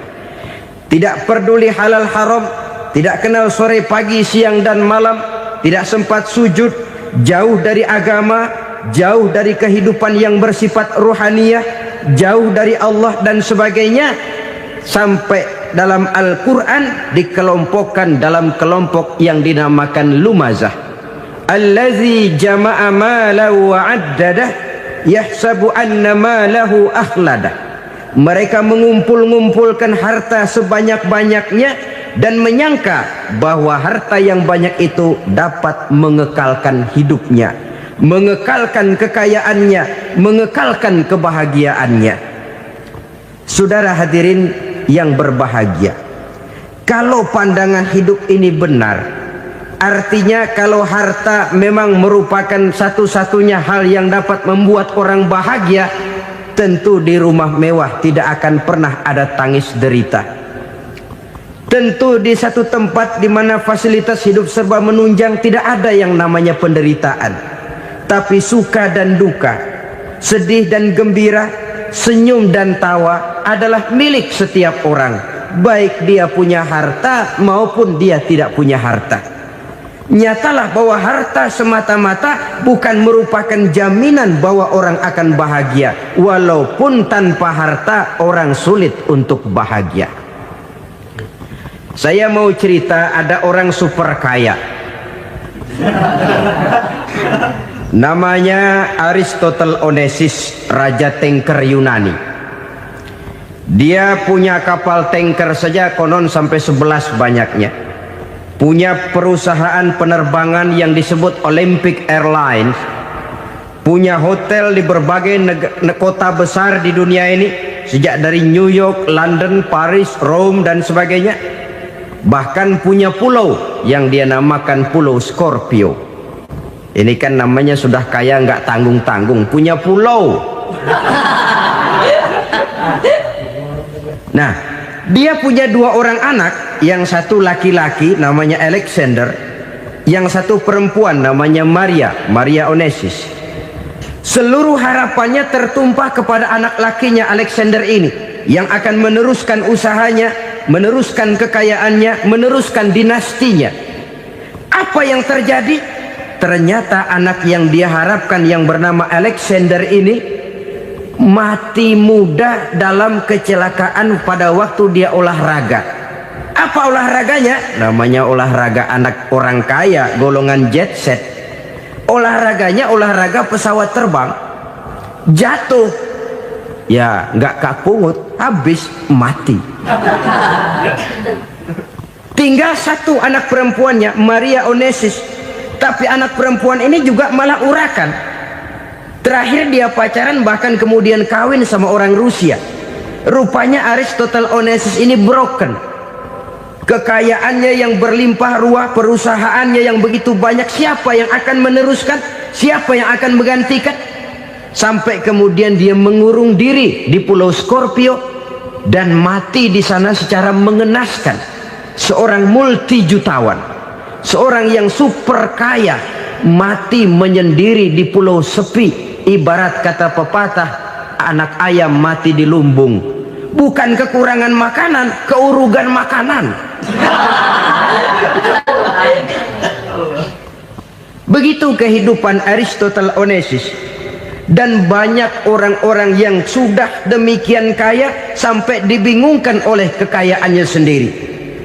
Tidak peduli halal haram, tidak kenal sore pagi siang dan malam, tidak sempat sujud, jauh dari agama, jauh dari kehidupan yang bersifat ruhaniyah, jauh dari Allah dan sebagainya. Sampai dalam Al-Quran dikelompokkan dalam kelompok yang dinamakan lumazah. Allazi jama'a malahu wa'addadah yahsabu anna malahu akhladah. Mereka mengumpulkan harta sebanyak-banyaknya dan menyangka bahwa harta yang banyak itu dapat mengekalkan hidupnya, mengekalkan kekayaannya, mengekalkan kebahagiaannya. Saudara hadirin yang berbahagia, kalau pandangan hidup ini benar, artinya kalau harta memang merupakan satu-satunya hal yang dapat membuat orang bahagia, tentu di rumah mewah tidak akan pernah ada tangis derita. Tentu di satu tempat di mana fasilitas hidup serba menunjang tidak ada yang namanya penderitaan. Tapi suka dan duka, sedih dan gembira, senyum dan tawa adalah milik setiap orang, baik dia punya harta maupun dia tidak punya harta. Nyatalah bahwa harta semata-mata bukan merupakan jaminan bahwa orang akan bahagia. Walaupun tanpa harta orang sulit untuk bahagia. Saya mau cerita, ada orang super kaya, namanya Aristotle Onesimus, raja tanker Yunani. Dia punya kapal tanker saja konon sampai 11 banyaknya. Punya perusahaan penerbangan yang disebut Olympic Airlines. Punya hotel di berbagai kota besar di dunia ini, sejak dari New York, London, Paris, Rome dan sebagainya. Bahkan punya pulau yang dia namakan Pulau Scorpio. Ini kan namanya sudah kaya nggak tanggung-tanggung, punya pulau. Nah, dia punya 2 orang anak, yang satu laki-laki namanya Alexander, yang satu perempuan namanya Maria Onesius. Seluruh harapannya tertumpah kepada anak lakinya Alexander ini, yang akan meneruskan usahanya, meneruskan kekayaannya, meneruskan dinastinya. Apa yang terjadi? Ternyata anak yang dia harapkan yang bernama Alexander ini mati muda dalam kecelakaan pada waktu dia olahraga. Apa olahraganya? Namanya olahraga anak orang kaya, golongan jet set. Olahraganya olahraga pesawat terbang. Jatuh, ya nggak kapungut, habis mati. Tinggal satu anak perempuannya, Maria Onesius. Tapi anak perempuan ini juga malah urakan. Terakhir dia pacaran, bahkan kemudian kawin sama orang Rusia. Rupanya Aristotle Onesius ini broken. Kekayaannya yang berlimpah ruah, perusahaannya yang begitu banyak, siapa yang akan meneruskan? Siapa yang akan menggantikan? Sampai kemudian dia mengurung diri di Pulau Scorpio dan mati di sana secara mengenaskan. Seorang multi jutawan, seorang yang super kaya, mati menyendiri di pulau sepi. Ibarat kata pepatah, anak ayam mati di lumbung. Bukan kekurangan makanan, keurugan makanan. Begitu kehidupan Aristotle Onesius. Dan banyak orang-orang yang sudah demikian kaya sampai dibingungkan oleh kekayaannya sendiri.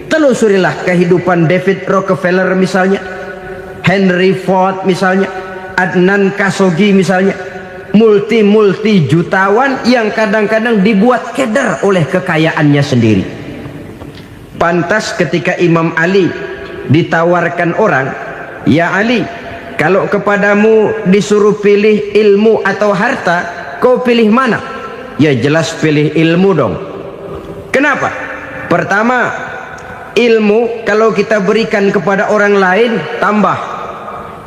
Telusurilah kehidupan David Rockefeller misalnya, Henry Ford misalnya, Adnan Khashoggi misalnya. Multi jutawan yang kadang-kadang dibuat keder oleh kekayaannya sendiri. Pantas ketika Imam Ali ditawarkan orang, "Ya Ali, kalau kepadamu disuruh pilih ilmu atau harta, kau pilih mana?" Ya jelas pilih ilmu dong. Kenapa? Pertama, ilmu kalau kita berikan kepada orang lain tambah.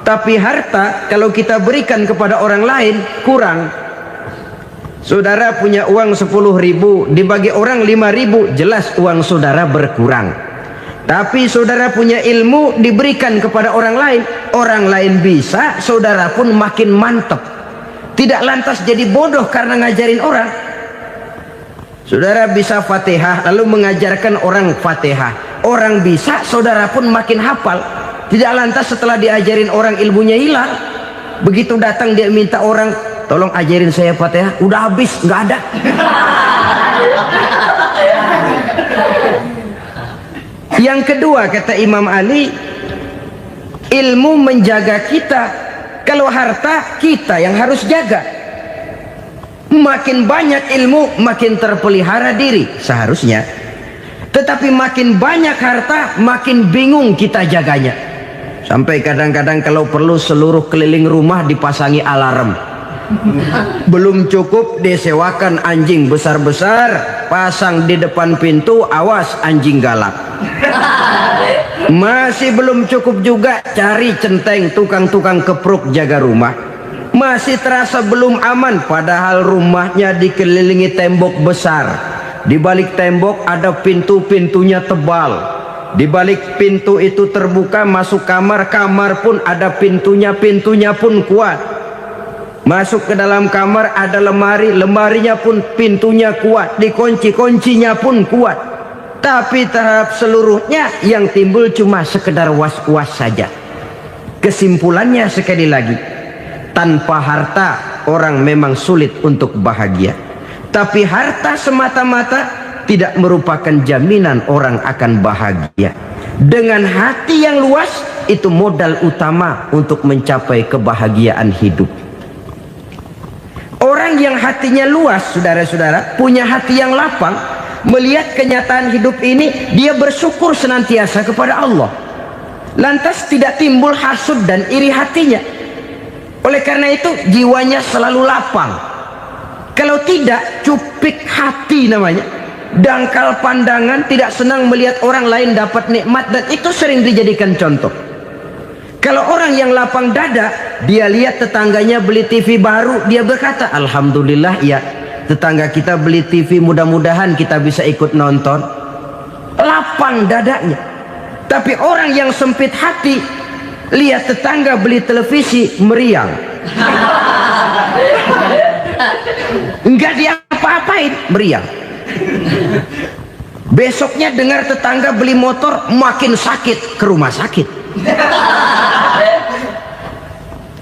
Tapi harta kalau kita berikan kepada orang lain kurang. Saudara punya uang 10.000, dibagi orang 5.000, jelas uang saudara berkurang. Tapi saudara punya ilmu, diberikan kepada orang lain bisa, saudara pun makin mantep. Tidak lantas jadi bodoh karena ngajarin orang. Saudara bisa Fatihah lalu mengajarkan orang Fatihah, orang bisa, saudara pun makin hafal. Tidak lantas setelah diajarin orang ilmunya hilang. Begitu datang dia minta orang, "Tolong ajarin saya Fatihah," udah habis, nggak ada. Yang kedua kata Imam Ali, ilmu menjaga kita. Kalau harta, kita yang harus jaga. Makin banyak ilmu, makin terpelihara diri seharusnya. Tetapi makin banyak harta, makin bingung kita jaganya. Sampai kadang-kadang kalau perlu seluruh keliling rumah dipasangi alarm. Belum cukup disewakan anjing besar-besar, pasang di depan pintu, awas anjing galak. Masih belum cukup juga, cari centeng tukang-tukang kepruk jaga rumah. Masih terasa belum aman, padahal rumahnya dikelilingi tembok besar. Di balik tembok ada pintu-pintunya tebal. Di balik pintu itu terbuka masuk kamar, kamar pun ada pintunya, pintunya pun kuat. Masuk ke dalam kamar ada lemari, lemarinya pun pintunya kuat, dikunci, kuncinya pun kuat. Tapi tahap seluruhnya yang timbul cuma sekedar was-was saja. Kesimpulannya sekali lagi, tanpa harta orang memang sulit untuk bahagia. Tapi harta semata-mata tidak merupakan jaminan orang akan bahagia. Dengan hati yang luas, itu modal utama untuk mencapai kebahagiaan hidup. Orang yang hatinya luas, saudara-saudara, punya hati yang lapang, melihat kenyataan hidup ini, dia bersyukur senantiasa kepada Allah. Lantas tidak timbul hasud dan iri hatinya. Oleh karena itu, jiwanya selalu lapang. Kalau tidak, cupik hati namanya. Dangkal pandangan, tidak senang melihat orang lain dapat nikmat, dan itu sering dijadikan contoh. Kalau orang yang lapang dada, dia lihat tetangganya beli TV baru, dia berkata, "Alhamdulillah ya." tetangga kita beli TV, mudah-mudahan kita bisa ikut nonton, lapang dadanya. Tapi orang yang sempit hati, lihat tetangga beli televisi, meriang. Enggak diapa-apain, meriang. Besoknya dengar tetangga beli motor, makin sakit, ke rumah sakit.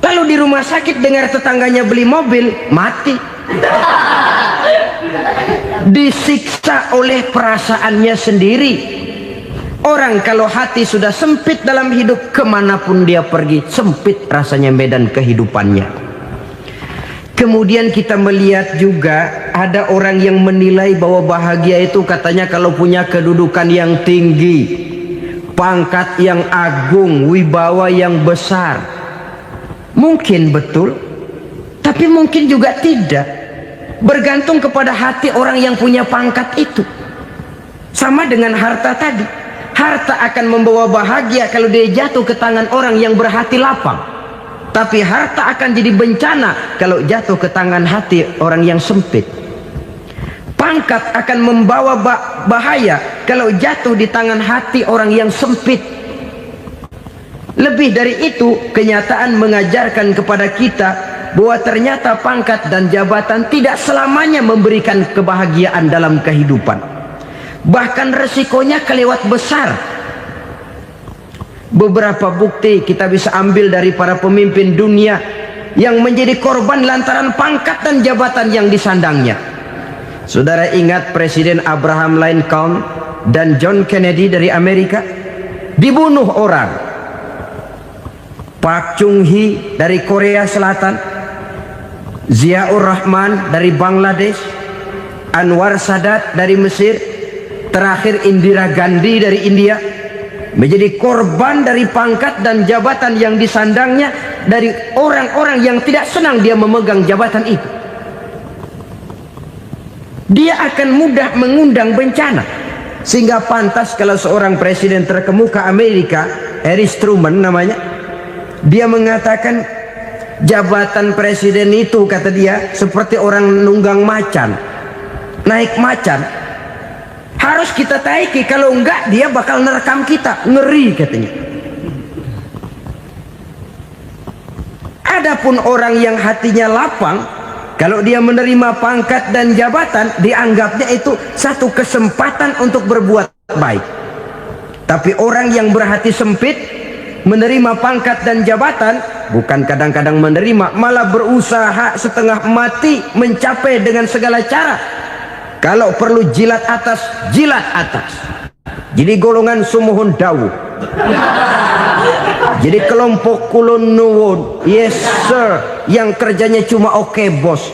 Lalu di rumah sakit dengar tetangganya beli mobil, mati. Disiksa oleh perasaannya sendiri. Orang kalau hati sudah sempit dalam hidup, kemanapun dia pergi, sempit rasanya medan kehidupannya. Kemudian kita melihat juga ada orang yang menilai bahwa bahagia itu katanya kalau punya kedudukan yang tinggi, pangkat yang agung, wibawa yang besar. Mungkin betul, tapi mungkin juga tidak. Bergantung kepada hati orang yang punya pangkat itu. Sama dengan harta tadi. Harta akan membawa bahagia kalau dia jatuh ke tangan orang yang berhati lapang. Tapi harta akan jadi bencana kalau jatuh ke tangan hati orang yang sempit. Pangkat akan membawa bahaya kalau jatuh di tangan hati orang yang sempit. Lebih dari itu, kenyataan mengajarkan kepada kita bahwa ternyata pangkat dan jabatan tidak selamanya memberikan kebahagiaan dalam kehidupan. Bahkan resikonya kelewat besar. Beberapa bukti kita bisa ambil dari para pemimpin dunia yang menjadi korban lantaran pangkat dan jabatan yang disandangnya. Saudara ingat Presiden Abraham Lincoln dan John Kennedy dari Amerika? Dibunuh orang. Park Chung-hee dari Korea Selatan, Ziaur Rahman dari Bangladesh, Anwar Sadat dari Mesir, terakhir Indira Gandhi dari India, menjadi korban dari pangkat dan jabatan yang disandangnya dari orang-orang yang tidak senang dia memegang jabatan itu. Dia akan mudah mengundang bencana. Sehingga pantas kalau seorang presiden terkemuka Amerika, Harry Truman namanya, dia mengatakan jabatan presiden itu, kata dia, seperti orang nunggang macan, naik macan. Harus kita taiki, kalau enggak dia bakal nerekam kita, ngeri katanya. Adapun orang yang hatinya lapang, kalau dia menerima pangkat dan jabatan, dianggapnya itu satu kesempatan untuk berbuat baik. Tapi orang yang berhati sempit, menerima pangkat dan jabatan, bukan kadang-kadang menerima, malah berusaha setengah mati mencapai dengan segala cara. Kalau perlu jilat atas, jilat atas. Jadi golongan sumuhun dawu. Jadi kelompok kulon nuwun, yes sir, yang kerjanya cuma oke bos.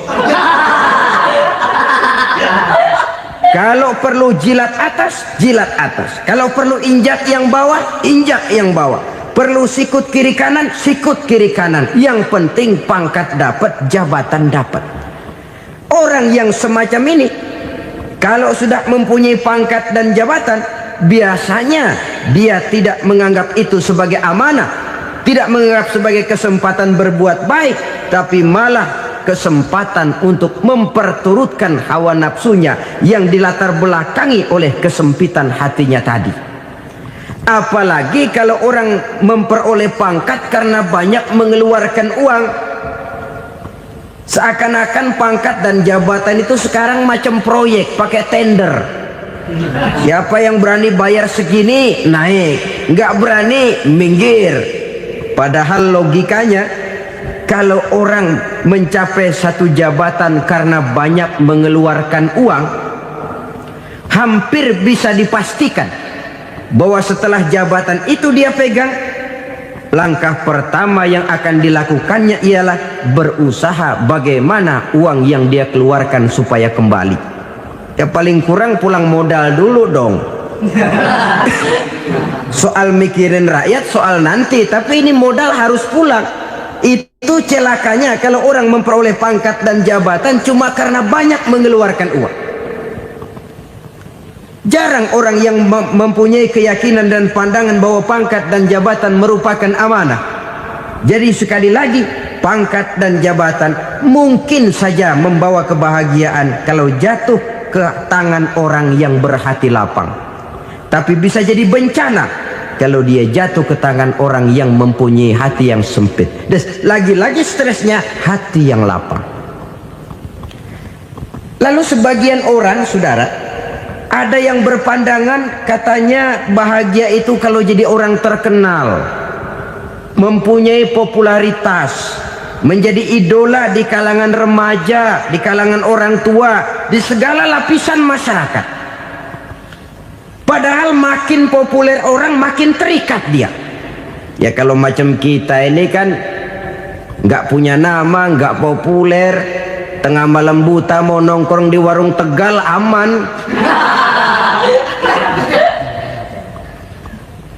Kalau perlu jilat atas, jilat atas. Kalau perlu injak yang bawah, injak yang bawah. Perlu sikut kiri kanan, sikut kiri kanan. Yang penting pangkat dapat, jabatan dapat. Orang yang semacam ini, kalau sudah mempunyai pangkat dan jabatan, biasanya dia tidak menganggap itu sebagai amanah, tidak menganggap sebagai kesempatan berbuat baik, tapi malah kesempatan untuk memperturutkan hawa nafsunya yang dilatar belakangi oleh kesempitan hatinya tadi. Apalagi kalau orang memperoleh pangkat karena banyak mengeluarkan uang. Seakan-akan pangkat dan jabatan itu sekarang macam proyek, pakai tender. Siapa yang berani bayar segini, naik. Nggak berani, minggir. Padahal logikanya, kalau orang mencapai satu jabatan karena banyak mengeluarkan uang, hampir bisa dipastikan bahwa setelah jabatan itu dia pegang, langkah pertama yang akan dilakukannya ialah berusaha bagaimana uang yang dia keluarkan supaya kembali. Ya paling kurang pulang modal dulu dong. Soal mikirin rakyat soal nanti, tapi ini modal harus pulang. Itu celakanya kalau orang memperoleh pangkat dan jabatan cuma karena banyak mengeluarkan uang. Jarang orang yang mempunyai keyakinan dan pandangan bahwa pangkat dan jabatan merupakan amanah. Jadi sekali lagi, pangkat dan jabatan mungkin saja membawa kebahagiaan kalau jatuh ke tangan orang yang berhati lapang. Tapi bisa jadi bencana kalau dia jatuh ke tangan orang yang mempunyai hati yang sempit. Dan lagi-lagi stresnya hati yang lapang. Lalu sebagian orang, saudara, ada yang berpandangan katanya bahagia itu kalau jadi orang terkenal, mempunyai popularitas, menjadi idola di kalangan remaja, di kalangan orang tua, di segala lapisan masyarakat. Padahal makin populer orang makin terikat dia. Ya kalau macam kita ini kan nggak punya nama, nggak populer, tengah malam buta mau nongkrong di warung Tegal aman.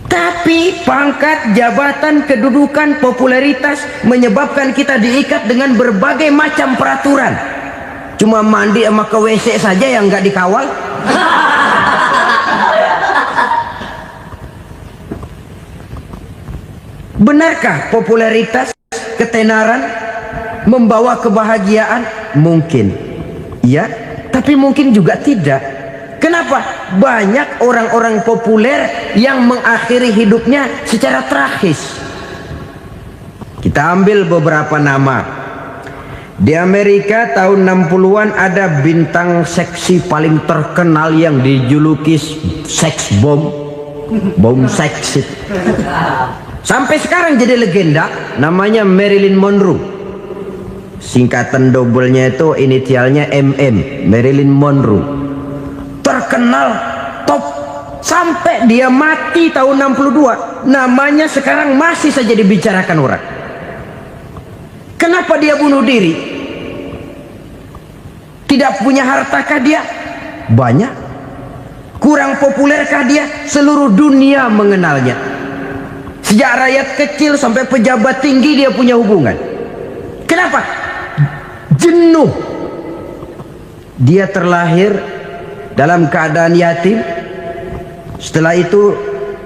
Tapi pangkat, jabatan, kedudukan, popularitas menyebabkan kita diikat dengan berbagai macam peraturan. Cuma mandi sama ke WC saja yang nggak dikawal. Benarkah popularitas, ketenaran membawa kebahagiaan? Mungkin, ya, tapi mungkin juga tidak. Kenapa? Banyak orang-orang populer yang mengakhiri hidupnya secara tragis. Kita ambil beberapa nama. Di Amerika tahun 60-an ada bintang seksi paling terkenal yang dijuluki sex bomb. Bom seks. Sampai sekarang jadi legenda, namanya Marilyn Monroe. Singkatan dobelnya itu inisialnya MM, Marilyn Monroe. Terkenal, top, sampai dia mati tahun 62. Namanya sekarang masih saja dibicarakan orang. Kenapa dia bunuh diri? Tidak punya hartakah dia? Banyak. Kurang populerkah dia? Seluruh dunia mengenalnya. Sejak rakyat kecil sampai pejabat tinggi dia punya hubungan. Kenapa? Jenuh. Dia terlahir dalam keadaan yatim. Setelah itu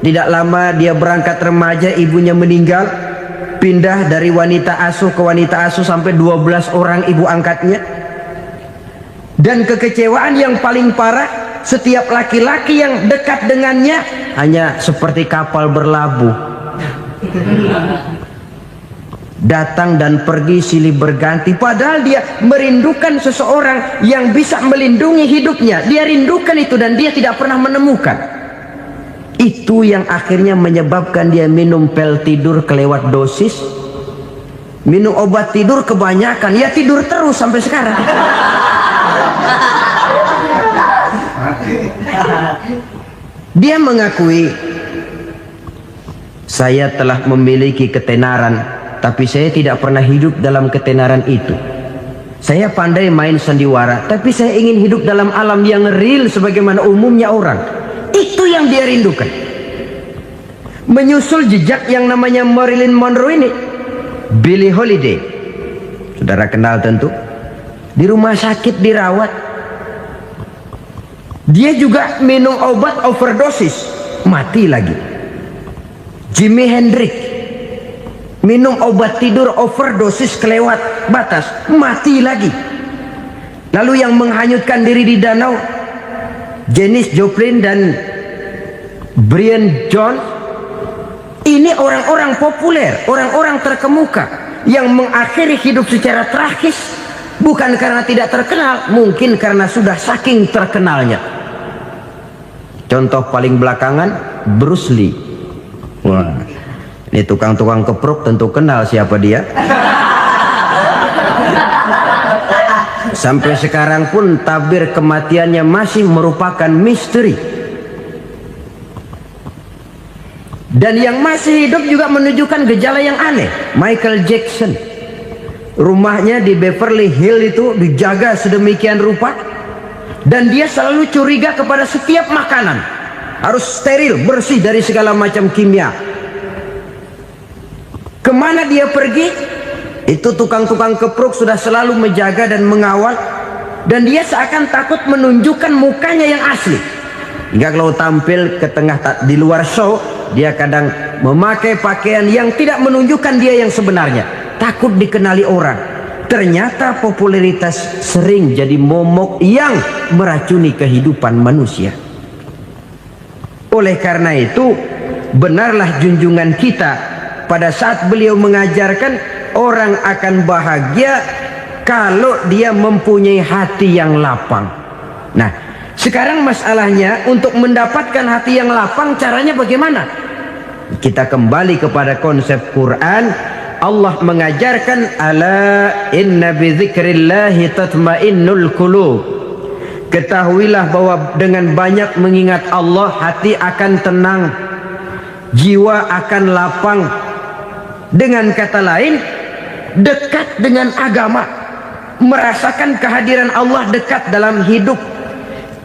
tidak lama dia berangkat remaja, ibunya meninggal. Pindah dari wanita asuh ke wanita asuh sampai 12 orang ibu angkatnya. Dan kekecewaan yang paling parah, setiap laki-laki yang dekat dengannya hanya seperti kapal berlabuh. Datang dan pergi silih berganti, padahal dia merindukan seseorang yang bisa melindungi hidupnya. Dia rindukan itu dan dia tidak pernah menemukan. Itu yang akhirnya menyebabkan dia minum pil tidur kelewat dosis, minum obat tidur kebanyakan, ya tidur terus sampai sekarang. Dia mengakui, saya telah memiliki ketenaran, tapi saya tidak pernah hidup dalam ketenaran itu. Saya pandai main sandiwara, tapi saya ingin hidup dalam alam yang real sebagaimana umumnya orang. Itu yang dia rindukan. Menyusul jejak yang namanya Marilyn Monroe ini, Billie Holiday, saudara kenal tentu. Di rumah sakit dirawat. Dia juga minum obat overdosis, mati lagi. Jimi Hendrix minum obat tidur overdosis kelewat batas, mati lagi. Lalu yang menghanyutkan diri di danau, Janis Joplin dan Brian Jones. Ini orang-orang populer, orang-orang terkemuka yang mengakhiri hidup secara tragis, bukan karena tidak terkenal, mungkin karena sudah saking terkenalnya. Contoh paling belakangan, Bruce Lee. Wah, ini tukang-tukang keprok tentu kenal siapa dia. Sampai sekarang pun tabir kematiannya masih merupakan misteri. Dan yang masih hidup juga menunjukkan gejala yang aneh. Michael Jackson, rumahnya di Beverly Hills itu dijaga sedemikian rupa, dan dia selalu curiga kepada setiap makanan harus steril, bersih dari segala macam kimia. Kemana dia pergi, itu tukang-tukang keprok sudah selalu menjaga dan mengawal, dan dia seakan takut menunjukkan mukanya yang asli. Hingga kalau tampil ke tengah di luar show, dia kadang memakai pakaian yang tidak menunjukkan dia yang sebenarnya. takut dikenali orang. Ternyata popularitas sering jadi momok yang meracuni kehidupan manusia. Oleh karena itu, benarlah junjungan kita pada saat beliau mengajarkan orang akan bahagia kalau dia mempunyai hati yang lapang. Nah, sekarang masalahnya untuk mendapatkan hati yang lapang caranya bagaimana? Kita kembali kepada konsep Quran. Allah mengajarkan, ala inna bi dzikrillahi tatmainnul qulub. Ketahuilah bahwa dengan banyak mengingat Allah, hati akan tenang, jiwa akan lapang. Dengan kata lain, dekat dengan agama, merasakan kehadiran Allah dekat dalam hidup,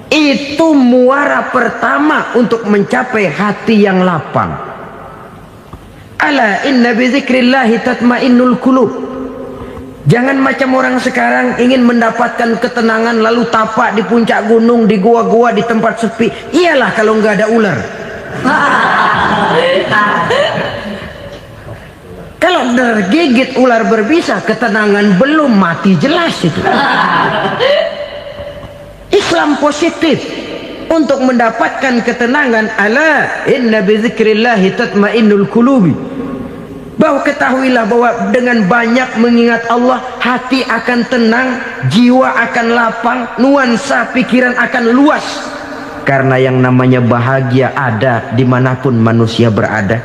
itu muara pertama untuk mencapai hati yang lapang. Ala inna bi dzikrillahi tatmainnul qulub. Jangan macam orang sekarang ingin mendapatkan ketenangan lalu tapak di puncak gunung, di gua-gua, di tempat sepi. Iyalah kalau nggak ada ular. Kalau tergigit ular berbisa, ketenangan belum, mati jelas itu. Islam positif untuk mendapatkan ketenangan. Ala inna bi dzikrillahi tatmainnul qulubi. Bahwa ketahuilah bahwa dengan banyak mengingat Allah, hati akan tenang, jiwa akan lapang, nuansa pikiran akan luas. Karena yang namanya bahagia ada dimanapun manusia berada.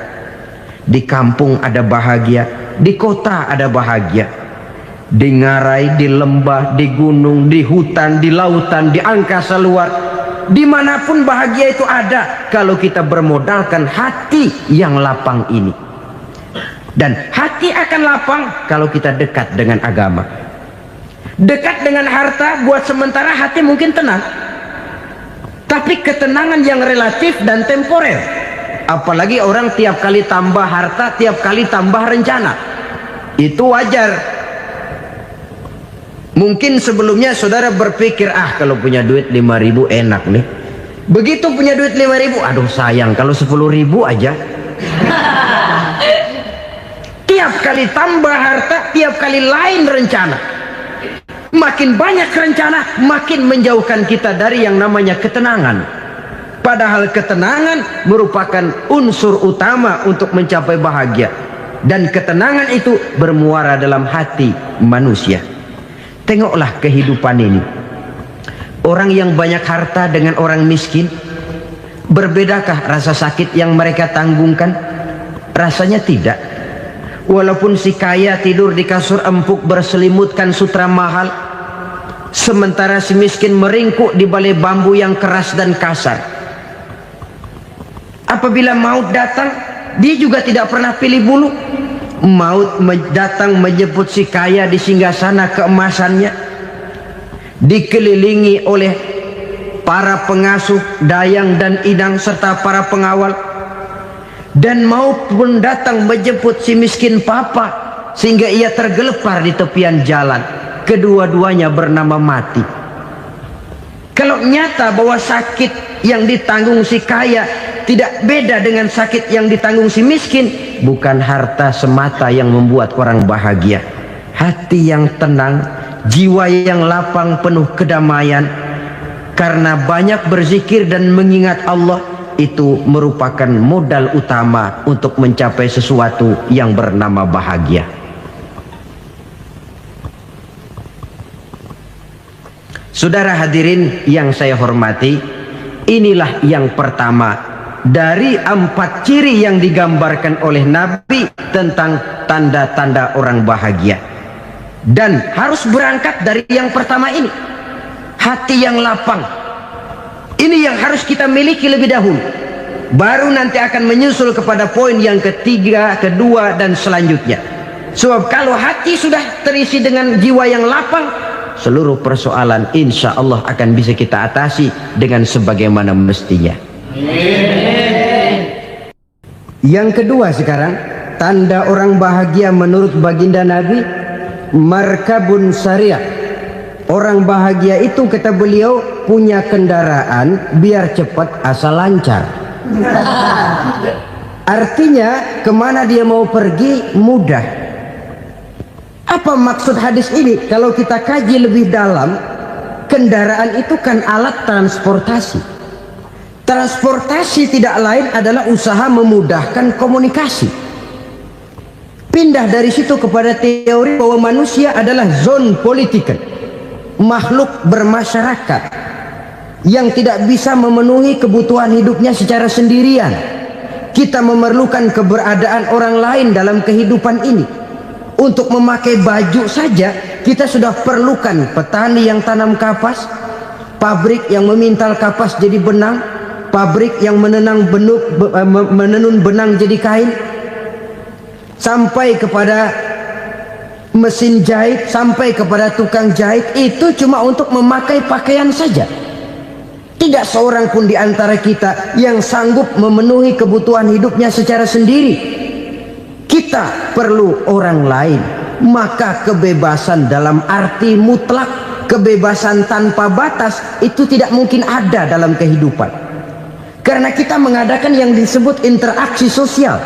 Di kampung ada bahagia, di kota ada bahagia, di ngarai, di lembah, di gunung, di hutan, di lautan, di angkasa luar, dimanapun bahagia itu ada kalau kita bermodalkan hati yang lapang ini. Dan hati akan lapang kalau kita dekat dengan agama. Dekat dengan harta buat sementara hati mungkin tenang, tapi ketenangan yang relatif dan temporer. Apalagi orang tiap kali tambah harta, tiap kali tambah rencana. Itu wajar. Mungkin sebelumnya saudara berpikir, kalau punya duit 5.000 enak nih. Begitu punya duit 5.000, aduh sayang kalau 10.000 aja. Tiap kali tambah harta, tiap kali lain rencana. Makin banyak rencana, makin menjauhkan kita dari yang namanya ketenangan. Padahal ketenangan merupakan unsur utama untuk mencapai bahagia. Dan ketenangan itu bermuara dalam hati manusia. Tengoklah kehidupan ini. Orang yang banyak harta dengan orang miskin, berbedakah rasa sakit yang mereka tanggungkan? Rasanya tidak. Walaupun si kaya tidur di kasur empuk berselimutkan sutra mahal, sementara si miskin meringkuk di balai bambu yang keras dan kasar. Apabila maut datang, dia juga tidak pernah pilih bulu. Maut datang menjemput si kaya di singgasana keemasannya, dikelilingi oleh para pengasuh, dayang dan idang serta para pengawal. Dan maupun datang menjemput si miskin papa sehingga ia tergelepar di tepian jalan. Kedua-duanya bernama mati. Kalau nyata bahwa sakit yang ditanggung si kaya tidak beda dengan sakit yang ditanggung si miskin, bukan harta semata yang membuat orang bahagia. Hati yang tenang, jiwa yang lapang penuh kedamaian karena banyak berzikir dan mengingat Allah, itu merupakan modal utama untuk mencapai sesuatu yang bernama bahagia. Saudara hadirin yang saya hormati, inilah yang pertama dari 4 ciri yang digambarkan oleh Nabi tentang tanda-tanda orang bahagia. Dan harus berangkat dari yang pertama ini, hati yang lapang. Ini yang harus kita miliki lebih dahulu. Baru nanti akan menyusul kepada poin yang ketiga, kedua, dan selanjutnya. Sebab kalau hati sudah terisi dengan jiwa yang lapang, seluruh persoalan insya Allah akan bisa kita atasi dengan sebagaimana mestinya. Yang kedua sekarang, tanda orang bahagia menurut baginda Nabi, markabun syariah. Orang bahagia itu, kata beliau, punya kendaraan biar cepat asal lancar. Artinya kemana dia mau pergi mudah. Apa maksud hadis ini? Kalau kita kaji lebih dalam, kendaraan itu kan alat transportasi. Transportasi tidak lain adalah usaha memudahkan komunikasi. Pindah dari situ kepada teori bahwa manusia adalah zon political, makhluk bermasyarakat yang tidak bisa memenuhi kebutuhan hidupnya secara sendirian. Kita memerlukan keberadaan orang lain dalam kehidupan ini. Untuk memakai baju saja kita sudah perlukan petani yang tanam kapas, pabrik yang memintal kapas jadi benang, pabrik yang menenun benang jadi kain, sampai kepada mesin jahit, sampai kepada tukang jahit. Itu cuma untuk memakai pakaian saja. Tidak seorang pun di antara kita yang sanggup memenuhi kebutuhan hidupnya secara sendiri. Kita perlu orang lain. Maka kebebasan dalam arti mutlak, kebebasan tanpa batas, itu tidak mungkin ada dalam kehidupan. Karena kita mengadakan yang disebut interaksi sosial.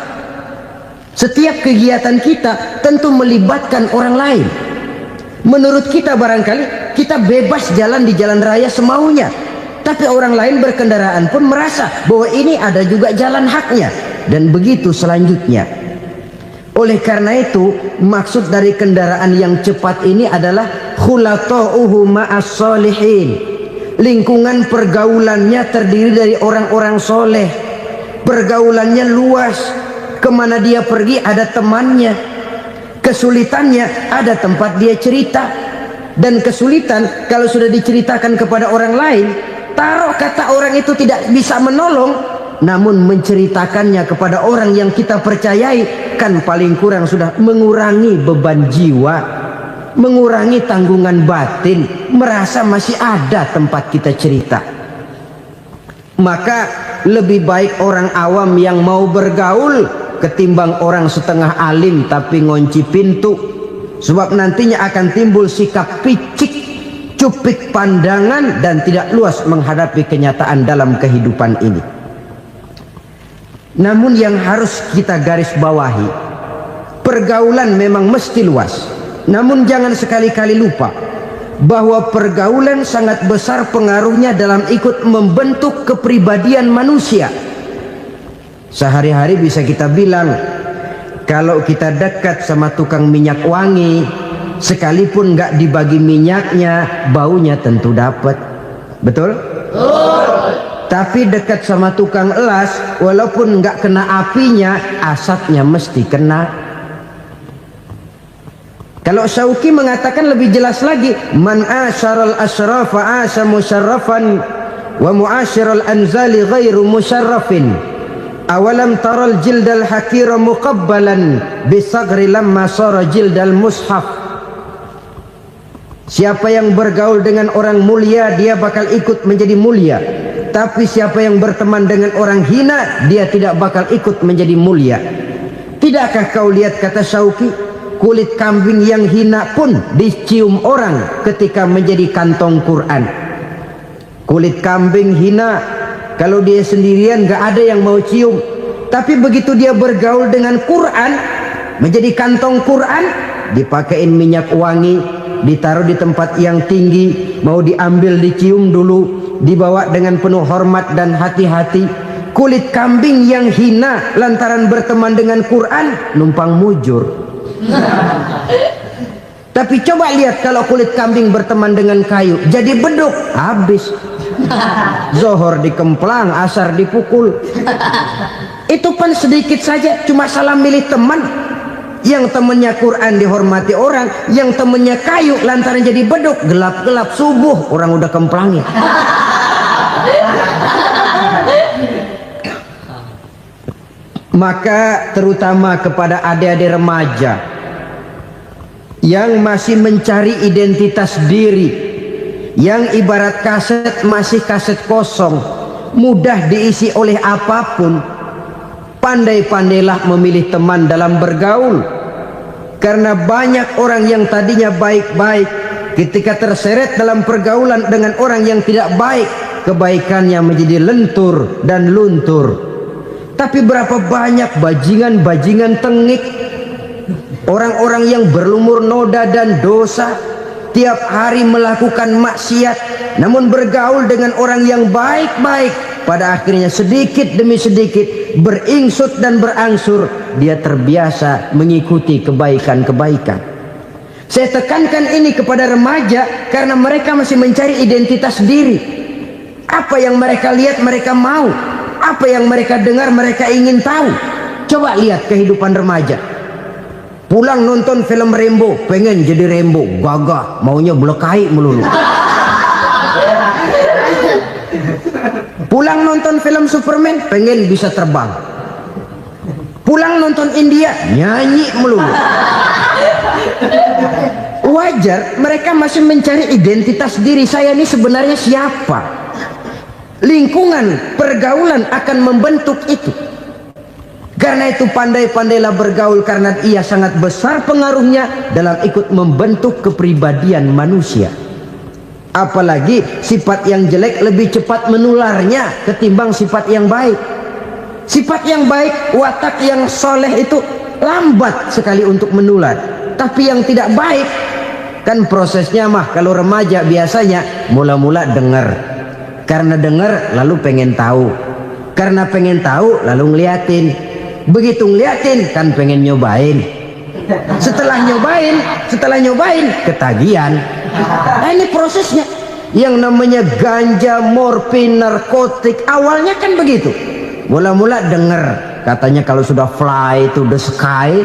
Setiap kegiatan kita tentu melibatkan orang lain. Menurut kita barangkali kita bebas jalan di jalan raya semaunya, tapi orang lain berkendaraan pun merasa bahwa ini ada juga jalan haknya, dan begitu selanjutnya. Oleh karena itu, maksud dari kendaraan yang cepat ini adalah khulata'uhu ma'as solihin. Lingkungan pergaulannya terdiri dari orang-orang soleh. Pergaulannya luas. Kemana dia pergi ada temannya. Kesulitannya ada tempat dia cerita. Dan kesulitan kalau sudah diceritakan kepada orang lain, taruh kata orang itu tidak bisa menolong, namun menceritakannya kepada orang yang kita percayai, kan paling kurang sudah mengurangi beban jiwa, mengurangi tanggungan batin, merasa masih ada tempat kita cerita. Maka lebih baik orang awam yang mau bergaul ketimbang orang setengah alim tapi ngunci pintu. Sebab nantinya akan timbul sikap picik, cupik pandangan, dan tidak luas menghadapi kenyataan dalam kehidupan ini. Namun yang harus kita garis bawahi, pergaulan memang mesti luas. Namun jangan sekali-kali lupa bahwa pergaulan sangat besar pengaruhnya dalam ikut membentuk kepribadian manusia. Sehari-hari bisa kita bilang, kalau kita dekat sama tukang minyak wangi, sekalipun nggak dibagi minyaknya, baunya tentu dapat. Betul? Tapi dekat sama tukang elas, walaupun nggak kena apinya, asapnya mesti kena. Kalau Syauqi mengatakan lebih jelas lagi, man asyaral asrafa asa musyarrafan wa muasyiral anzali ghairu musyarrafin. Awalam taral jildal hakira muqabbalan bisagri lamma sara jildal mushaf. Siapa yang bergaul dengan orang mulia, dia bakal ikut menjadi mulia. Tapi siapa yang berteman dengan orang hina, dia tidak bakal ikut menjadi mulia. Tidakkah kau lihat, kata Syauqi, kulit kambing yang hina pun dicium orang ketika menjadi kantong Quran. Kulit kambing hina, kalau dia sendirian gak ada yang mau cium. Tapi begitu dia bergaul dengan Quran, menjadi kantong Quran, dipakein minyak wangi, ditaruh di tempat yang tinggi, mau diambil dicium dulu, dibawa dengan penuh hormat dan hati-hati. Kulit kambing yang hina lantaran berteman dengan Quran, numpang mujur. Tapi coba lihat kalau kulit kambing berteman dengan kayu, jadi beduk, habis. Zohor dikemplang, asar dipukul. Itu pun sedikit saja, cuma salah milih teman. Yang temannya Quran dihormati orang, yang temannya kayu lantaran jadi beduk, gelap-gelap subuh orang udah kemplangnya. Maka terutama kepada adik-adik remaja yang masih mencari identitas diri, yang ibarat kaset masih kaset kosong, mudah diisi oleh apapun, pandai-pandailah memilih teman dalam bergaul. Karena banyak orang yang tadinya baik-baik, ketika terseret dalam pergaulan dengan orang yang tidak baik, kebaikannya menjadi lentur dan luntur. Tapi berapa banyak bajingan-bajingan tengik Orang-orang yang berlumur noda dan dosa, tiap hari melakukan maksiat, namun bergaul dengan orang yang baik-baik, pada akhirnya sedikit demi sedikit beringsut dan berangsur dia terbiasa mengikuti kebaikan-kebaikan. Saya tekankan ini kepada remaja karena mereka masih mencari identitas diri. Apa yang mereka lihat mereka mau, apa yang mereka dengar mereka ingin tahu. Coba lihat kehidupan remaja. Pulang nonton film Rambo, pengen jadi Rambo, gagah, maunya belekai melulu. Pulang nonton film Superman, pengen bisa terbang. Pulang nonton India, nyanyi melulu. Wajar, mereka masih mencari identitas diri. Saya ini sebenarnya siapa? Lingkungan, pergaulan akan membentuk itu. Karena itu pandai-pandailah bergaul, karena ia sangat besar pengaruhnya dalam ikut membentuk kepribadian manusia. Apalagi sifat yang jelek lebih cepat menularnya ketimbang sifat yang baik. Sifat yang baik, watak yang soleh itu lambat sekali untuk menular. Tapi yang tidak baik, kan prosesnya mah kalau remaja biasanya mula-mula dengar. Karena dengar lalu pengen tahu. Karena pengen tahu lalu ngeliatin. Begitu ngeliatin kan pengen nyobain. Setelah nyobain ketagihan. Nah ini prosesnya. Yang namanya ganja, morfin, narkotik awalnya kan begitu. Mula-mula denger katanya kalau sudah fly to the sky,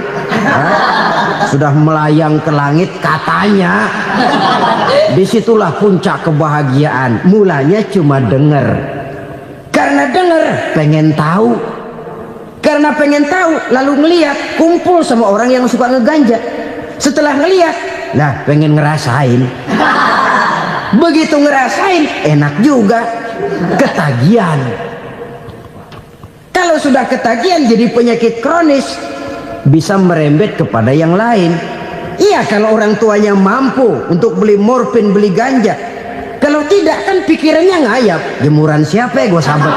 sudah melayang ke langit katanya, disitulah puncak kebahagiaan. Mulanya cuma denger. Karena denger pengen tahu. Karena pengen tahu lalu ngeliat, kumpul sama orang yang suka ngeganja. Setelah ngeliat, nah pengen ngerasain. Begitu ngerasain enak juga, ketagihan. Kalau sudah ketagihan jadi penyakit kronis, bisa merembet kepada yang lain. Iya, kalau orang tuanya mampu untuk beli morfin, beli ganja. Kalau tidak kan pikirannya ngayap, jemuran siapa ya gue sahabat.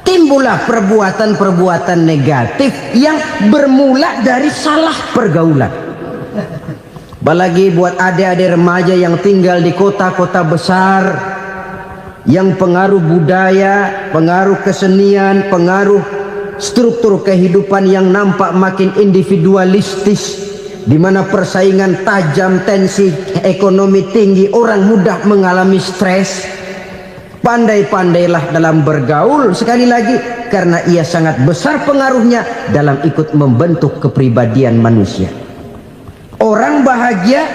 Timbullah perbuatan-perbuatan negatif yang bermula dari salah pergaulan. Apalagi buat adik-adik remaja yang tinggal di kota-kota besar, yang pengaruh budaya, pengaruh kesenian, pengaruh struktur kehidupan yang nampak makin individualistis, di mana persaingan tajam, tensi ekonomi tinggi, orang mudah mengalami stres. Pandai-pandailah dalam bergaul, sekali lagi, karena ia sangat besar pengaruhnya dalam ikut membentuk kepribadian manusia. Orang bahagia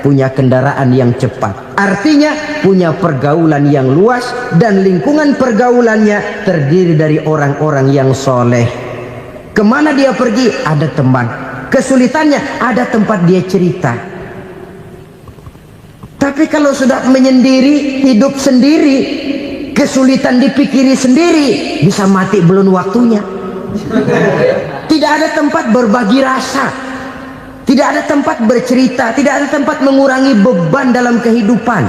punya kendaraan yang cepat, artinya punya pergaulan yang luas, dan lingkungan pergaulannya terdiri dari orang-orang yang soleh. Kemana dia pergi ada teman, kesulitannya ada tempat dia cerita. Tapi kalau sudah menyendiri, hidup sendiri, kesulitan dipikiri sendiri, bisa mati belum waktunya. Tidak ada tempat berbagi rasa, tidak ada tempat bercerita, tidak ada tempat mengurangi beban dalam kehidupan.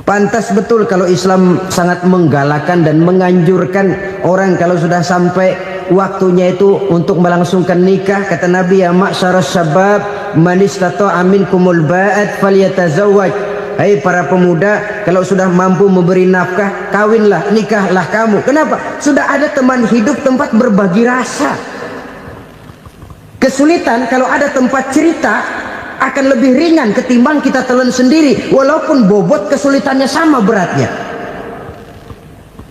Pantas betul kalau Islam sangat menggalakkan dan menganjurkan orang kalau sudah sampai waktunya itu untuk melangsungkan nikah. Kata Nabi, ya ma'syaras syabab man istata'a minkumul ba'at falyatazawwaj. Hai para pemuda, kalau sudah mampu memberi nafkah, kawinlah, nikahlah kamu. Kenapa? Sudah ada teman hidup, tempat berbagi rasa. Kesulitan kalau ada tempat cerita akan lebih ringan ketimbang kita telan sendiri, walaupun bobot kesulitannya sama beratnya.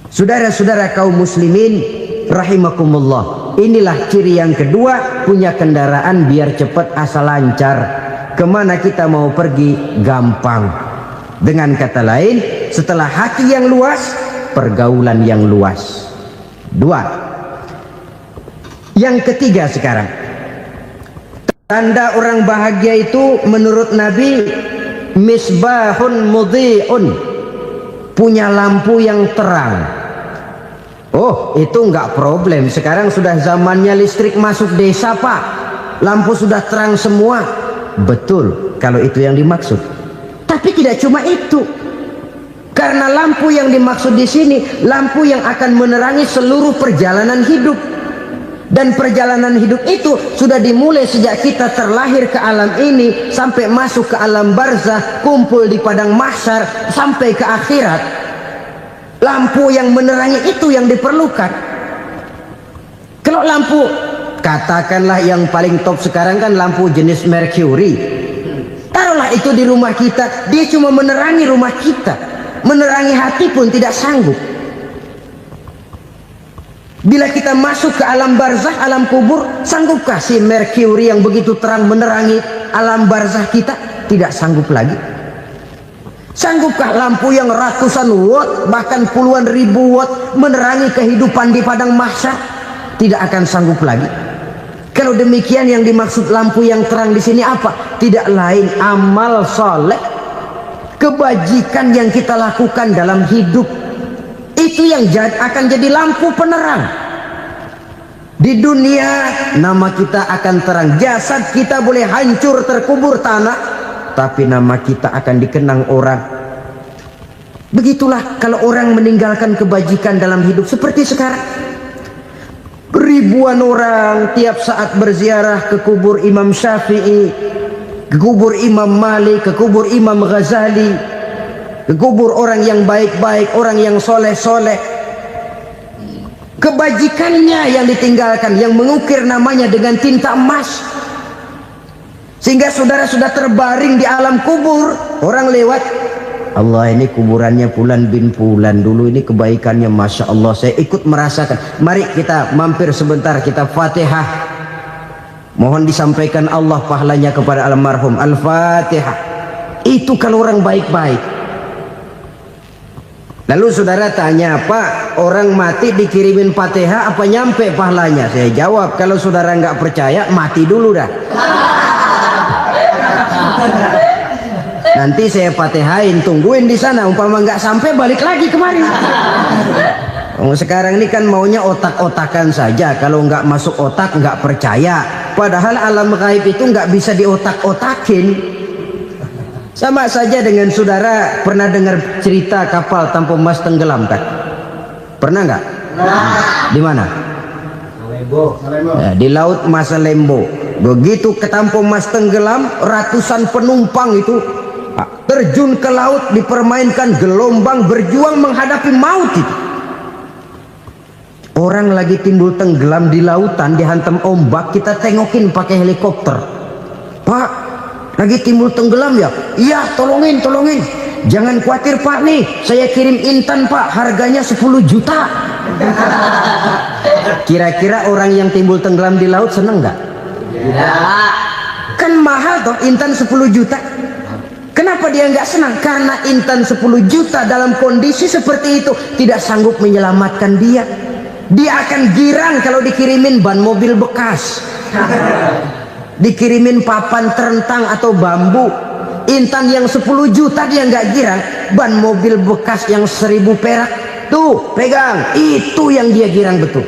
Saudara-saudara kaum muslimin rahimakumullah, inilah ciri yang kedua, punya kendaraan biar cepat asal lancar. Kemana kita mau pergi gampang. Dengan kata lain, setelah hati yang luas, pergaulan yang luas. Dua. Yang ketiga sekarang, tanda orang bahagia itu menurut Nabi, misbahun mudhi'un, punya lampu yang terang. Oh, itu enggak problem. Sekarang sudah zamannya listrik masuk desa, Pak. Lampu sudah terang semua. Betul, kalau itu yang dimaksud. Tapi tidak cuma itu. Karena lampu yang dimaksud di sini lampu yang akan menerangi seluruh perjalanan hidup. Dan perjalanan hidup itu sudah dimulai sejak kita terlahir ke alam ini sampai masuk ke alam barzah, kumpul di padang mahsyar sampai ke akhirat. Lampu yang menerangi itu yang diperlukan. Kalau lampu, katakanlah yang paling top sekarang kan lampu jenis Mercury. Taruhlah itu di rumah kita, dia cuma menerangi rumah kita, menerangi hati pun tidak sanggup. Bila kita masuk ke alam barzah, alam kubur, sanggupkah si Mercury yang begitu terang menerangi alam barzah kita? Tidak sanggup lagi. Sanggupkah lampu yang ratusan watt, bahkan puluhan ribu watt menerangi kehidupan di padang mahsyar? Tidak akan sanggup lagi. Kalau demikian, yang dimaksud lampu yang terang di sini apa? Tidak lain amal soleh, kebajikan yang kita lakukan dalam hidup. Itu yang akan jadi lampu penerang. Di dunia nama kita akan terang. Jasad kita boleh hancur terkubur tanah, tapi nama kita akan dikenang orang. Begitulah kalau orang meninggalkan kebajikan dalam hidup seperti sekarang. Ribuan orang tiap saat berziarah ke kubur Imam Syafi'i, ke kubur Imam Malik, ke kubur Imam Ghazali, ke kubur orang yang baik-baik, orang yang soleh-soleh. Kebajikannya yang ditinggalkan, yang mengukir namanya dengan tinta emas, sehingga saudara sudah terbaring di alam kubur. Orang lewat, Allah, ini kuburannya Fulan bin Fulan, dulu ini kebaikannya Masya Allah, saya ikut merasakan. Mari kita mampir sebentar, kita Fatihah, mohon disampaikan Allah pahalanya kepada almarhum. Al-Fatihah. Itu kalau orang baik-baik. Lalu saudara tanya, Pak, orang mati dikirimin Fatihah apa nyampe pahalanya? Saya jawab, kalau saudara nggak percaya, mati dulu dah. Nanti saya Fatihain, tungguin di sana, umpama nggak sampai balik lagi kemari. Sekarang ini kan maunya otak-otakan saja, kalau nggak masuk otak nggak percaya. Padahal alam gaib itu nggak bisa diotak-otakin. Sama saja dengan saudara pernah dengar cerita kapal tanpa emas tenggelam kan? Pernah nggak? Di mana? Di laut Masalembo. Begitu ketampo emas tenggelam, ratusan penumpang itu terjun ke laut, dipermainkan gelombang, berjuang menghadapi maut itu. Orang lagi timbul tenggelam di lautan, dihantam ombak, kita tengokin pakai helikopter. Pak, lagi timbul tenggelam ya? Iya, tolongin. Jangan khawatir Pak, nih saya kirim intan Pak, harganya 10 juta. Kira-kira orang yang timbul tenggelam di laut seneng nggak? Kan mahal toh intan 10 juta. Kenapa dia nggak senang? Karena intan 10 juta dalam kondisi seperti itu tidak sanggup menyelamatkan dia. Dia akan girang kalau dikirimin ban mobil bekas, dikirimin papan terentang atau bambu. Intan yang 10 juta dia nggak girang, ban mobil bekas yang 1000 perak tuh pegang, itu yang dia girang betul.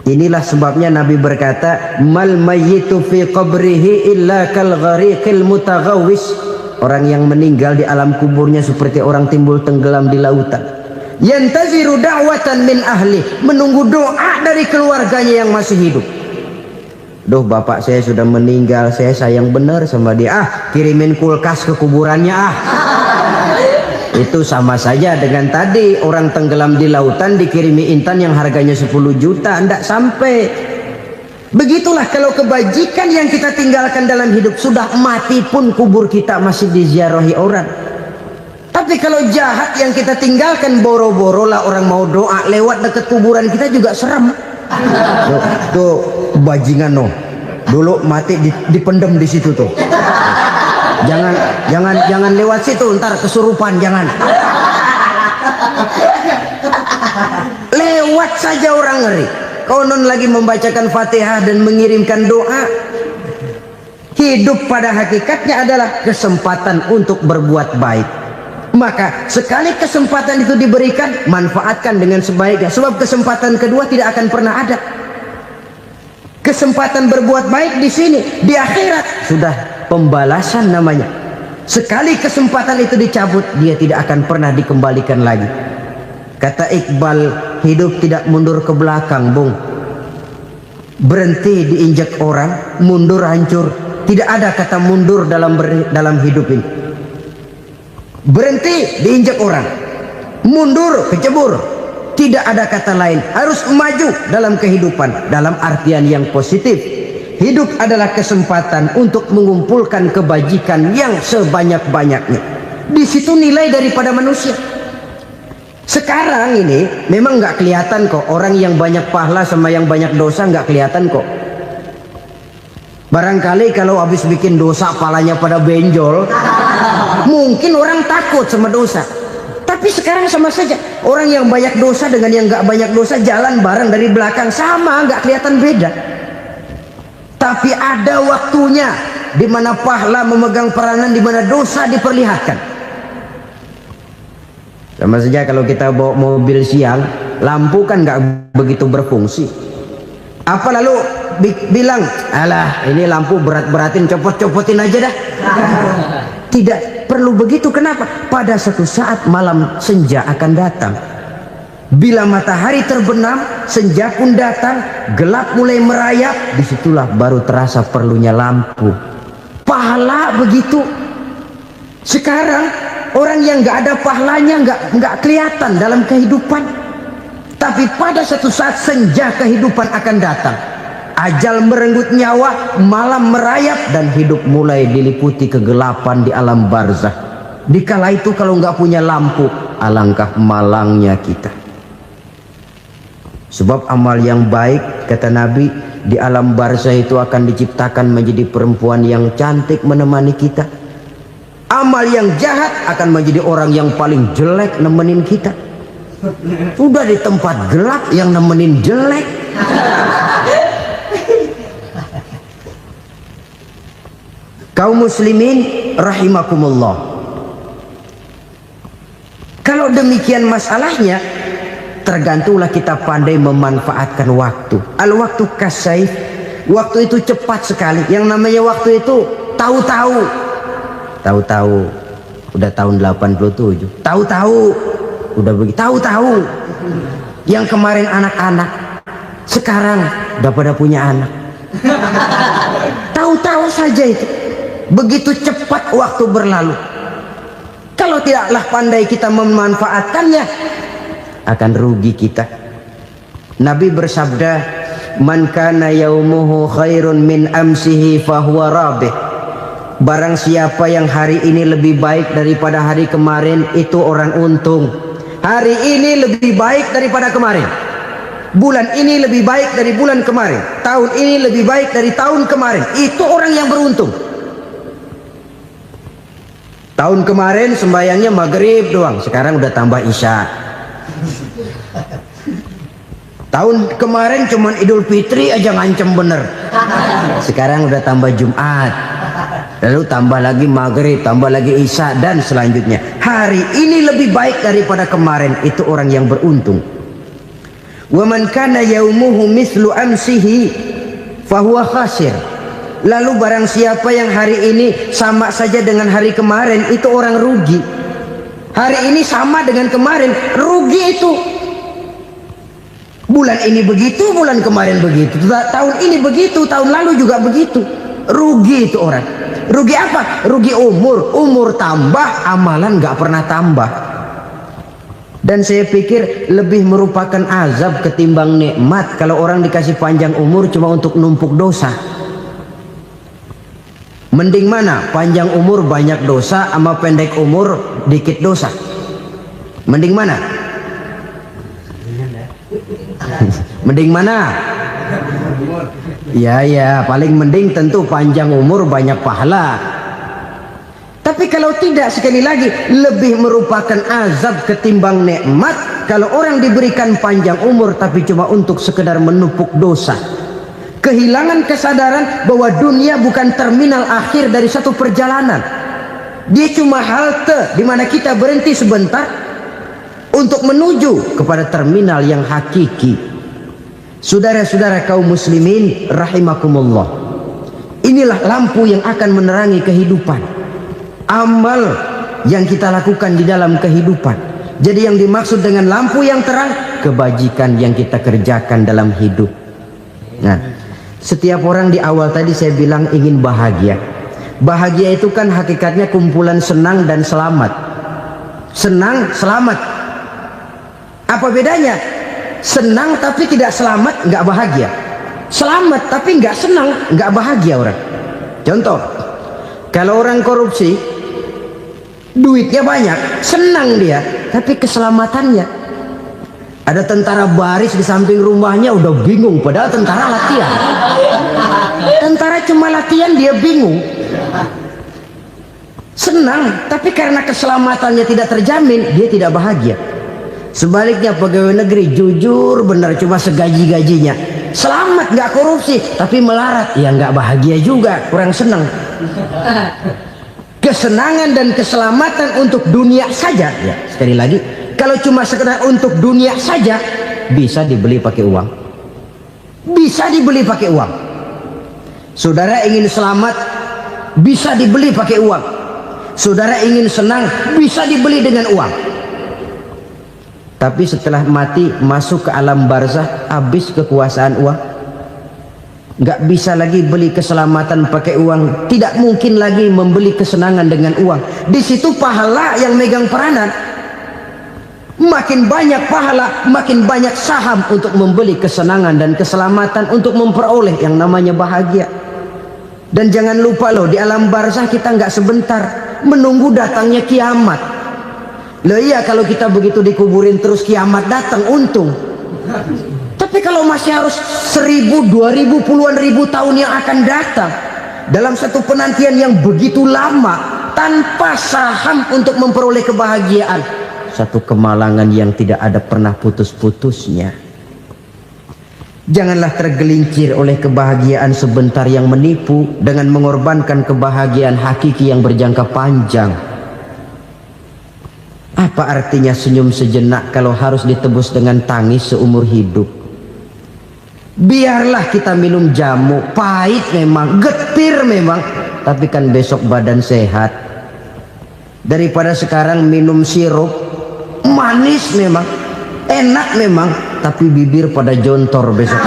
Inilah sebabnya Nabi berkata, mal mayyitu fi qabrihi illa kal ghariqil mutaghawwis. Orang yang meninggal di alam kuburnya seperti orang timbul tenggelam di lautan. Yantaziru da'watan min ahli, menunggu doa dari keluarganya yang masih hidup. Duh, bapak saya sudah meninggal, saya sayang benar sama dia. Kirimin kulkas ke kuburannya Itu sama saja dengan tadi orang tenggelam di lautan dikirimi intan yang harganya 10 juta, tidak sampai. Begitulah kalau kebajikan yang kita tinggalkan dalam hidup, sudah mati pun kubur kita masih diziarahi orang. Tapi kalau jahat yang kita tinggalkan, boro-boro lah orang mau doa lewat dekat kuburan kita juga serem. Tuh bajingan no, dulu mati dipendem di situ tuh. Jangan lewat situ, ntar kesurupan, jangan. Lewat saja orang ngeri. Konon lagi membacakan Fatihah dan mengirimkan doa. Hidup pada hakikatnya adalah kesempatan untuk berbuat baik. Maka sekali kesempatan itu diberikan, manfaatkan dengan sebaiknya. Sebab kesempatan kedua tidak akan pernah ada. Kesempatan berbuat baik di sini, di akhirat sudah pembalasan namanya. Sekali kesempatan itu dicabut, dia tidak akan pernah dikembalikan lagi. Kata Iqbal, hidup tidak mundur ke belakang, Bung. Berhenti diinjak orang, mundur hancur. Tidak ada kata mundur dalam hidup ini. Berhenti diinjak orang, mundur kecebur. Tidak ada kata lain. Harus maju dalam kehidupan, dalam artian yang positif. Hidup adalah kesempatan untuk mengumpulkan kebajikan yang sebanyak-banyaknya. Di situ nilai daripada manusia. Sekarang ini memang nggak kelihatan kok, orang yang banyak pahala sama yang banyak dosa nggak kelihatan kok. Barangkali kalau habis bikin dosa palanya pada benjol, mungkin orang takut sama dosa. Tapi sekarang sama saja, orang yang banyak dosa dengan yang nggak banyak dosa jalan bareng dari belakang, sama, nggak kelihatan beda. Tapi ada waktunya di mana pahala memegang peranan, di mana dosa diperlihatkan. Sama saja kalau kita bawa mobil siang, lampu kan nggak begitu berfungsi. Apa lalu bilang, alah ini lampu berat-beratin, copot-copotin aja dah. Tidak perlu begitu. Kenapa? Pada suatu saat malam senja akan datang. Bila matahari terbenam, senja pun datang, gelap mulai merayap, disitulah baru terasa perlunya lampu. Pahala begitu. Sekarang orang yang nggak ada pahalanya nggak kelihatan dalam kehidupan. Tapi pada suatu saat senja kehidupan akan datang. Ajal merenggut nyawa, malam merayap, dan hidup mulai diliputi kegelapan di alam barzah. Dikala itu kalau nggak punya lampu, alangkah malangnya kita. Sebab amal yang baik, kata Nabi, di alam barzah itu akan diciptakan menjadi perempuan yang cantik menemani kita. Amal yang jahat akan menjadi orang yang paling jelek nemenin kita. Sudah di tempat gelap yang nemenin jelek. Kaum muslimin rahimakumullah. Kalau demikian masalahnya, tergantunglah kita pandai memanfaatkan waktu. Al-waktu kasayf. Waktu itu cepat sekali. Yang namanya waktu itu tahu-tahu. Tahu-tahu. Udah tahun 87. Tahu-tahu. Udah begitu. Tahu-tahu. Yang kemarin anak-anak, sekarang udah pada punya anak. Tahu-tahu saja itu. Begitu cepat waktu berlalu. Kalau tidaklah pandai kita memanfaatkannya, akan rugi kita. Nabi bersabda, man kana yaumuhu khairun min amsihi fahuwa rabih. Barang siapa yang hari ini lebih baik daripada hari kemarin, itu orang untung. Hari ini lebih baik daripada kemarin. Bulan ini lebih baik dari bulan kemarin. Tahun ini lebih baik dari tahun kemarin. Itu orang yang beruntung. Tahun kemarin sembayangnya maghrib doang, sekarang udah tambah isya. Tahun kemarin cuman Idul Fitri aja ngancem bener, sekarang udah tambah Jumat, lalu tambah lagi maghrib, tambah lagi isya, dan selanjutnya. Hari ini lebih baik daripada kemarin, itu orang yang beruntung. Wa man kana yaumuhu mislu amsihi fahuwa khasir. Lalu barang siapa yang hari ini sama saja dengan hari kemarin, itu orang rugi. Hari ini sama dengan kemarin, rugi itu. Bulan ini begitu, bulan kemarin begitu, tahun ini begitu, tahun lalu juga begitu. Rugi itu orang. Rugi apa? Rugi umur. Umur tambah, amalan nggak pernah tambah. Dan saya pikir lebih merupakan azab ketimbang nikmat kalau orang dikasih panjang umur cuma untuk numpuk dosa. Mending mana? Panjang umur banyak dosa sama pendek umur dikit dosa? Mending mana? Mending mana? Ya, paling mending tentu panjang umur banyak pahala. Tapi kalau tidak, sekali lagi, lebih merupakan azab ketimbang nikmat kalau orang diberikan panjang umur tapi cuma untuk sekedar menumpuk dosa. Kehilangan kesadaran bahwa dunia bukan terminal akhir dari satu perjalanan. Dia cuma halte di mana kita berhenti sebentar untuk menuju kepada terminal yang hakiki. Saudara-saudara kaum muslimin rahimakumullah. Inilah lampu yang akan menerangi kehidupan. amal yang kita lakukan di dalam kehidupan. Jadi yang dimaksud dengan lampu yang terang, kebajikan yang kita kerjakan dalam hidup. Nah, setiap orang di awal tadi saya bilang ingin bahagia. Bahagia itu kan hakikatnya kumpulan senang dan selamat. Senang, selamat. Apa bedanya? Senang tapi tidak selamat, nggak bahagia. Selamat tapi nggak senang, nggak bahagia orang. Contoh, kalau orang korupsi, duitnya banyak, senang dia, tapi keselamatannya. Ada tentara baris di samping rumahnya udah bingung, padahal tentara latihan. Tentara cuma latihan, dia bingung. Senang, tapi karena keselamatannya tidak terjamin, dia tidak bahagia. Sebaliknya pegawai negeri jujur benar, cuma segaji-gajinya, selamat nggak korupsi, tapi melarat, ya nggak bahagia juga, kurang senang. Kesenangan dan keselamatan untuk dunia saja, ya sekali lagi, kalau cuma sekedar untuk dunia saja, bisa dibeli pakai uang. Bisa dibeli pakai uang. Saudara ingin selamat, bisa dibeli pakai uang. Saudara ingin senang, bisa dibeli dengan uang. Tapi setelah mati masuk ke alam barzah, habis kekuasaan uang. Nggak bisa lagi beli keselamatan pakai uang, tidak mungkin lagi membeli kesenangan dengan uang. Di situ pahala yang megang peranan. Makin banyak pahala, makin banyak saham untuk membeli kesenangan dan keselamatan, untuk memperoleh yang namanya bahagia. Dan jangan lupa loh, di alam barzah kita nggak sebentar, menunggu datangnya kiamat. Loh iya, kalau kita begitu dikuburin terus kiamat datang, untung. Tapi kalau masih harus 1000, 2000, puluhan ribu tahun yang akan datang, dalam satu penantian yang begitu lama, tanpa saham untuk memperoleh kebahagiaan, satu kemalangan yang tidak ada pernah putus-putusnya. Janganlah tergelincir oleh kebahagiaan sebentar yang menipu dengan mengorbankan kebahagiaan hakiki yang berjangka panjang. Apa artinya senyum sejenak kalau harus ditebus dengan tangis seumur hidup? Biarlah kita minum jamu, pahit memang, getir memang, tapi kan besok badan sehat. Daripada sekarang minum sirup, manis memang, enak memang, tapi bibir pada jontor besok.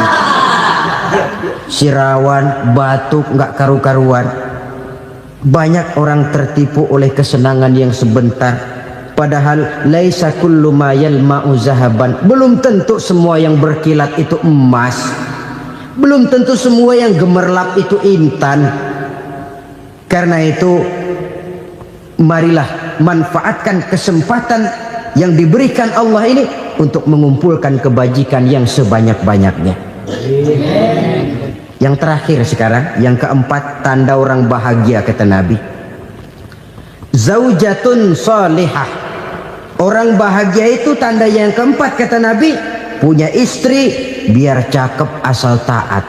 Sirawan, batuk, nggak karu-karuan. Banyak orang tertipu oleh kesenangan yang sebentar. Padahal laisa kullu ma yalma'u zahaban. Belum tentu semua yang berkilat itu emas. Belum tentu semua yang gemerlap itu intan. Karena itu, marilah manfaatkan kesempatan yang diberikan Allah ini untuk mengumpulkan kebajikan yang sebanyak-banyaknya. Yang terakhir sekarang, yang keempat, tanda orang bahagia kata Nabi. Zaujatun salihah. Orang bahagia itu tanda yang keempat kata Nabi, punya istri biar cakep asal taat.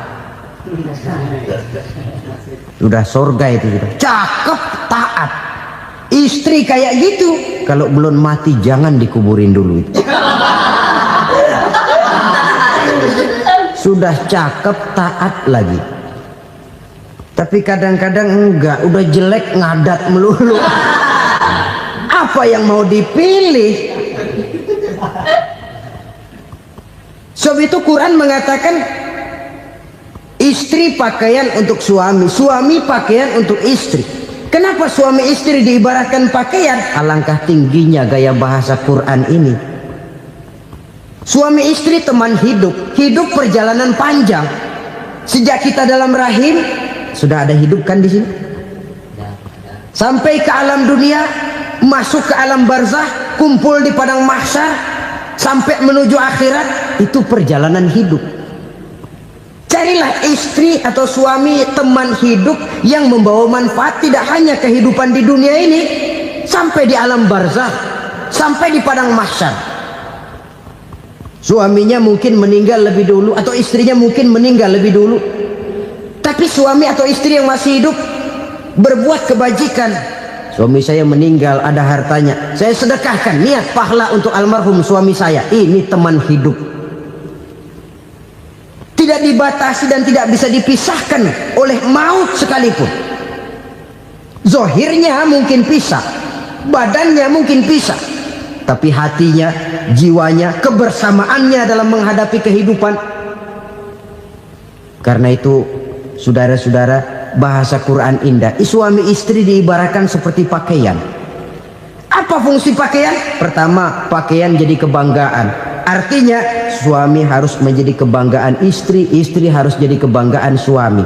Sudah surga itu sudah. Cakep taat. Istri kayak gitu, kalau belum mati jangan dikuburin dulu itu. Sudah cakep taat lagi. Tapi kadang-kadang enggak, udah jelek ngadat melulu. Apa yang mau dipilih? Sebab itu Quran mengatakan istri pakaian untuk suami, suami pakaian untuk istri. Kenapa suami istri diibaratkan pakaian? Alangkah tingginya gaya bahasa Quran ini. Suami istri teman hidup, hidup perjalanan panjang. Sejak kita dalam rahim sudah ada hidup kan di sini. Sampai ke alam dunia, masuk ke alam barzah, kumpul di padang mahsyar, sampai menuju akhirat, itu perjalanan hidup. Carilah istri atau suami, teman hidup yang membawa manfaat tidak hanya kehidupan di dunia ini, sampai di alam barzah, sampai di padang mahsyar. Suaminya mungkin meninggal lebih dulu, atau istrinya mungkin meninggal lebih dulu, tapi suami atau istri yang masih hidup berbuat kebajikan. Suami saya meninggal, ada hartanya, saya sedekahkan, niat pahala untuk almarhum suami saya. Ini teman hidup, tidak dibatasi dan tidak bisa dipisahkan oleh maut sekalipun. Zohirnya mungkin pisah, badannya mungkin pisah, tapi hatinya, jiwanya, kebersamaannya dalam menghadapi kehidupan. Karena itu, saudara-saudara, bahasa Quran indah. Suami istri diibaratkan seperti pakaian. Apa fungsi pakaian? Pertama, pakaian jadi kebanggaan. Artinya, suami harus menjadi kebanggaan istri, istri harus jadi kebanggaan suami.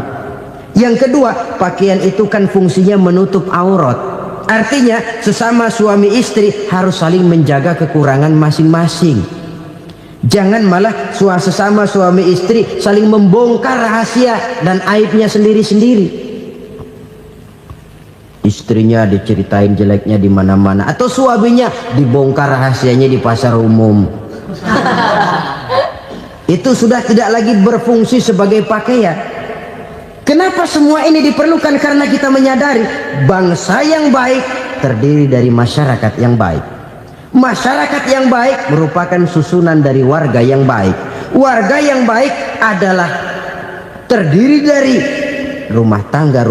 Yang kedua, pakaian itu kan fungsinya menutup aurat. Artinya, sesama suami istri harus saling menjaga kekurangan masing-masing. Jangan malah sesama suami istri saling membongkar rahasia dan aibnya sendiri-sendiri. Istrinya diceritain jeleknya di mana-mana, atau suaminya dibongkar rahasianya di pasar umum. Itu sudah tidak lagi berfungsi sebagai pakaian. Kenapa semua ini diperlukan? Karena kita menyadari bangsa yang baik terdiri dari masyarakat yang baik. Masyarakat yang baik merupakan susunan dari warga yang baik. Warga yang baik adalah terdiri dari rumah tangga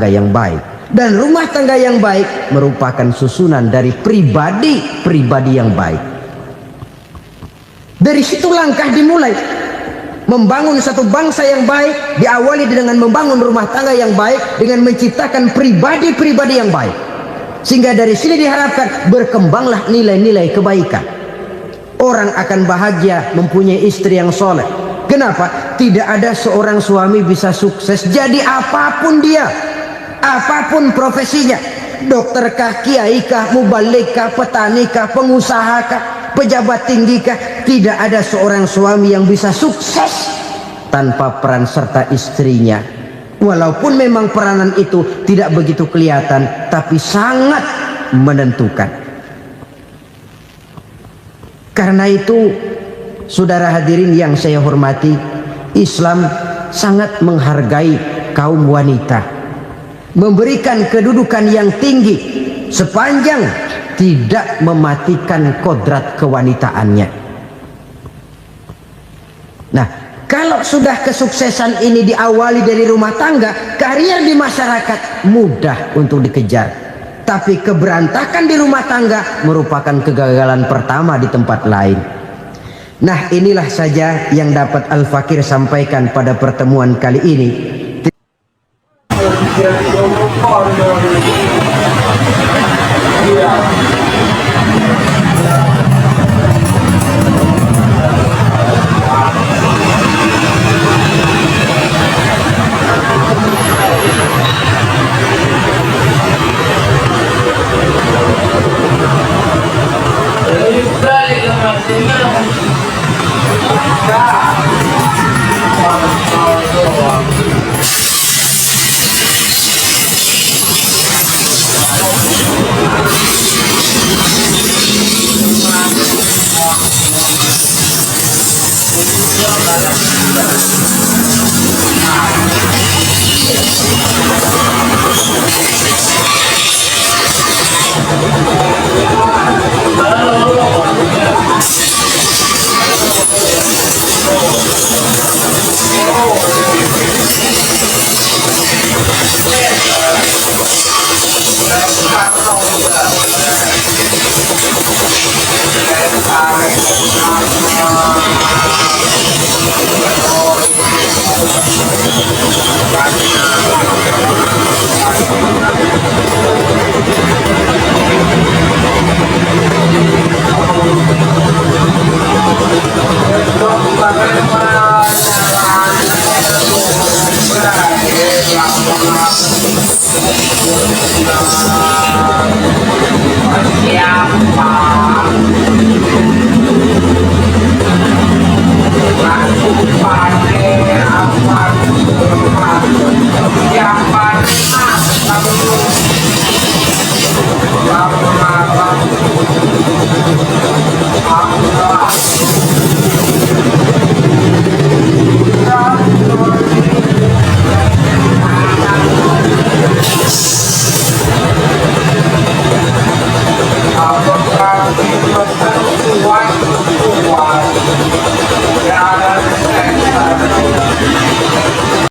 yang baik. Dan rumah tangga yang baik merupakan susunan dari pribadi yang baik. Dari situ langkah dimulai. Membangun satu bangsa yang baik diawali dengan membangun rumah tangga yang baik, dengan menciptakan pribadi-pribadi yang baik. Sehingga dari sini diharapkan berkembanglah nilai-nilai kebaikan. Orang akan bahagia mempunyai istri yang soleh. Kenapa? Tidak ada seorang suami bisa sukses jadi apapun dia, apapun profesinya. Dokterkah, kiaikah, mubalikah, petanikah, pengusahakah, pejabat tinggikah, tidak ada seorang suami yang bisa sukses tanpa peran serta istrinya. Walaupun memang peranan itu tidak begitu kelihatan, tapi sangat menentukan. Karena itu, saudara hadirin yang saya hormati, Islam sangat menghargai kaum wanita, memberikan kedudukan yang tinggi sepanjang tidak mematikan kodrat kewanitaannya. Nah, kalau sudah kesuksesan ini diawali dari rumah tangga, karier di masyarakat mudah untuk dikejar. Tapi keberantakan di rumah tangga merupakan kegagalan pertama di tempat lain. Nah, inilah saja yang dapat Al-Fakir sampaikan pada pertemuan kali ini. What?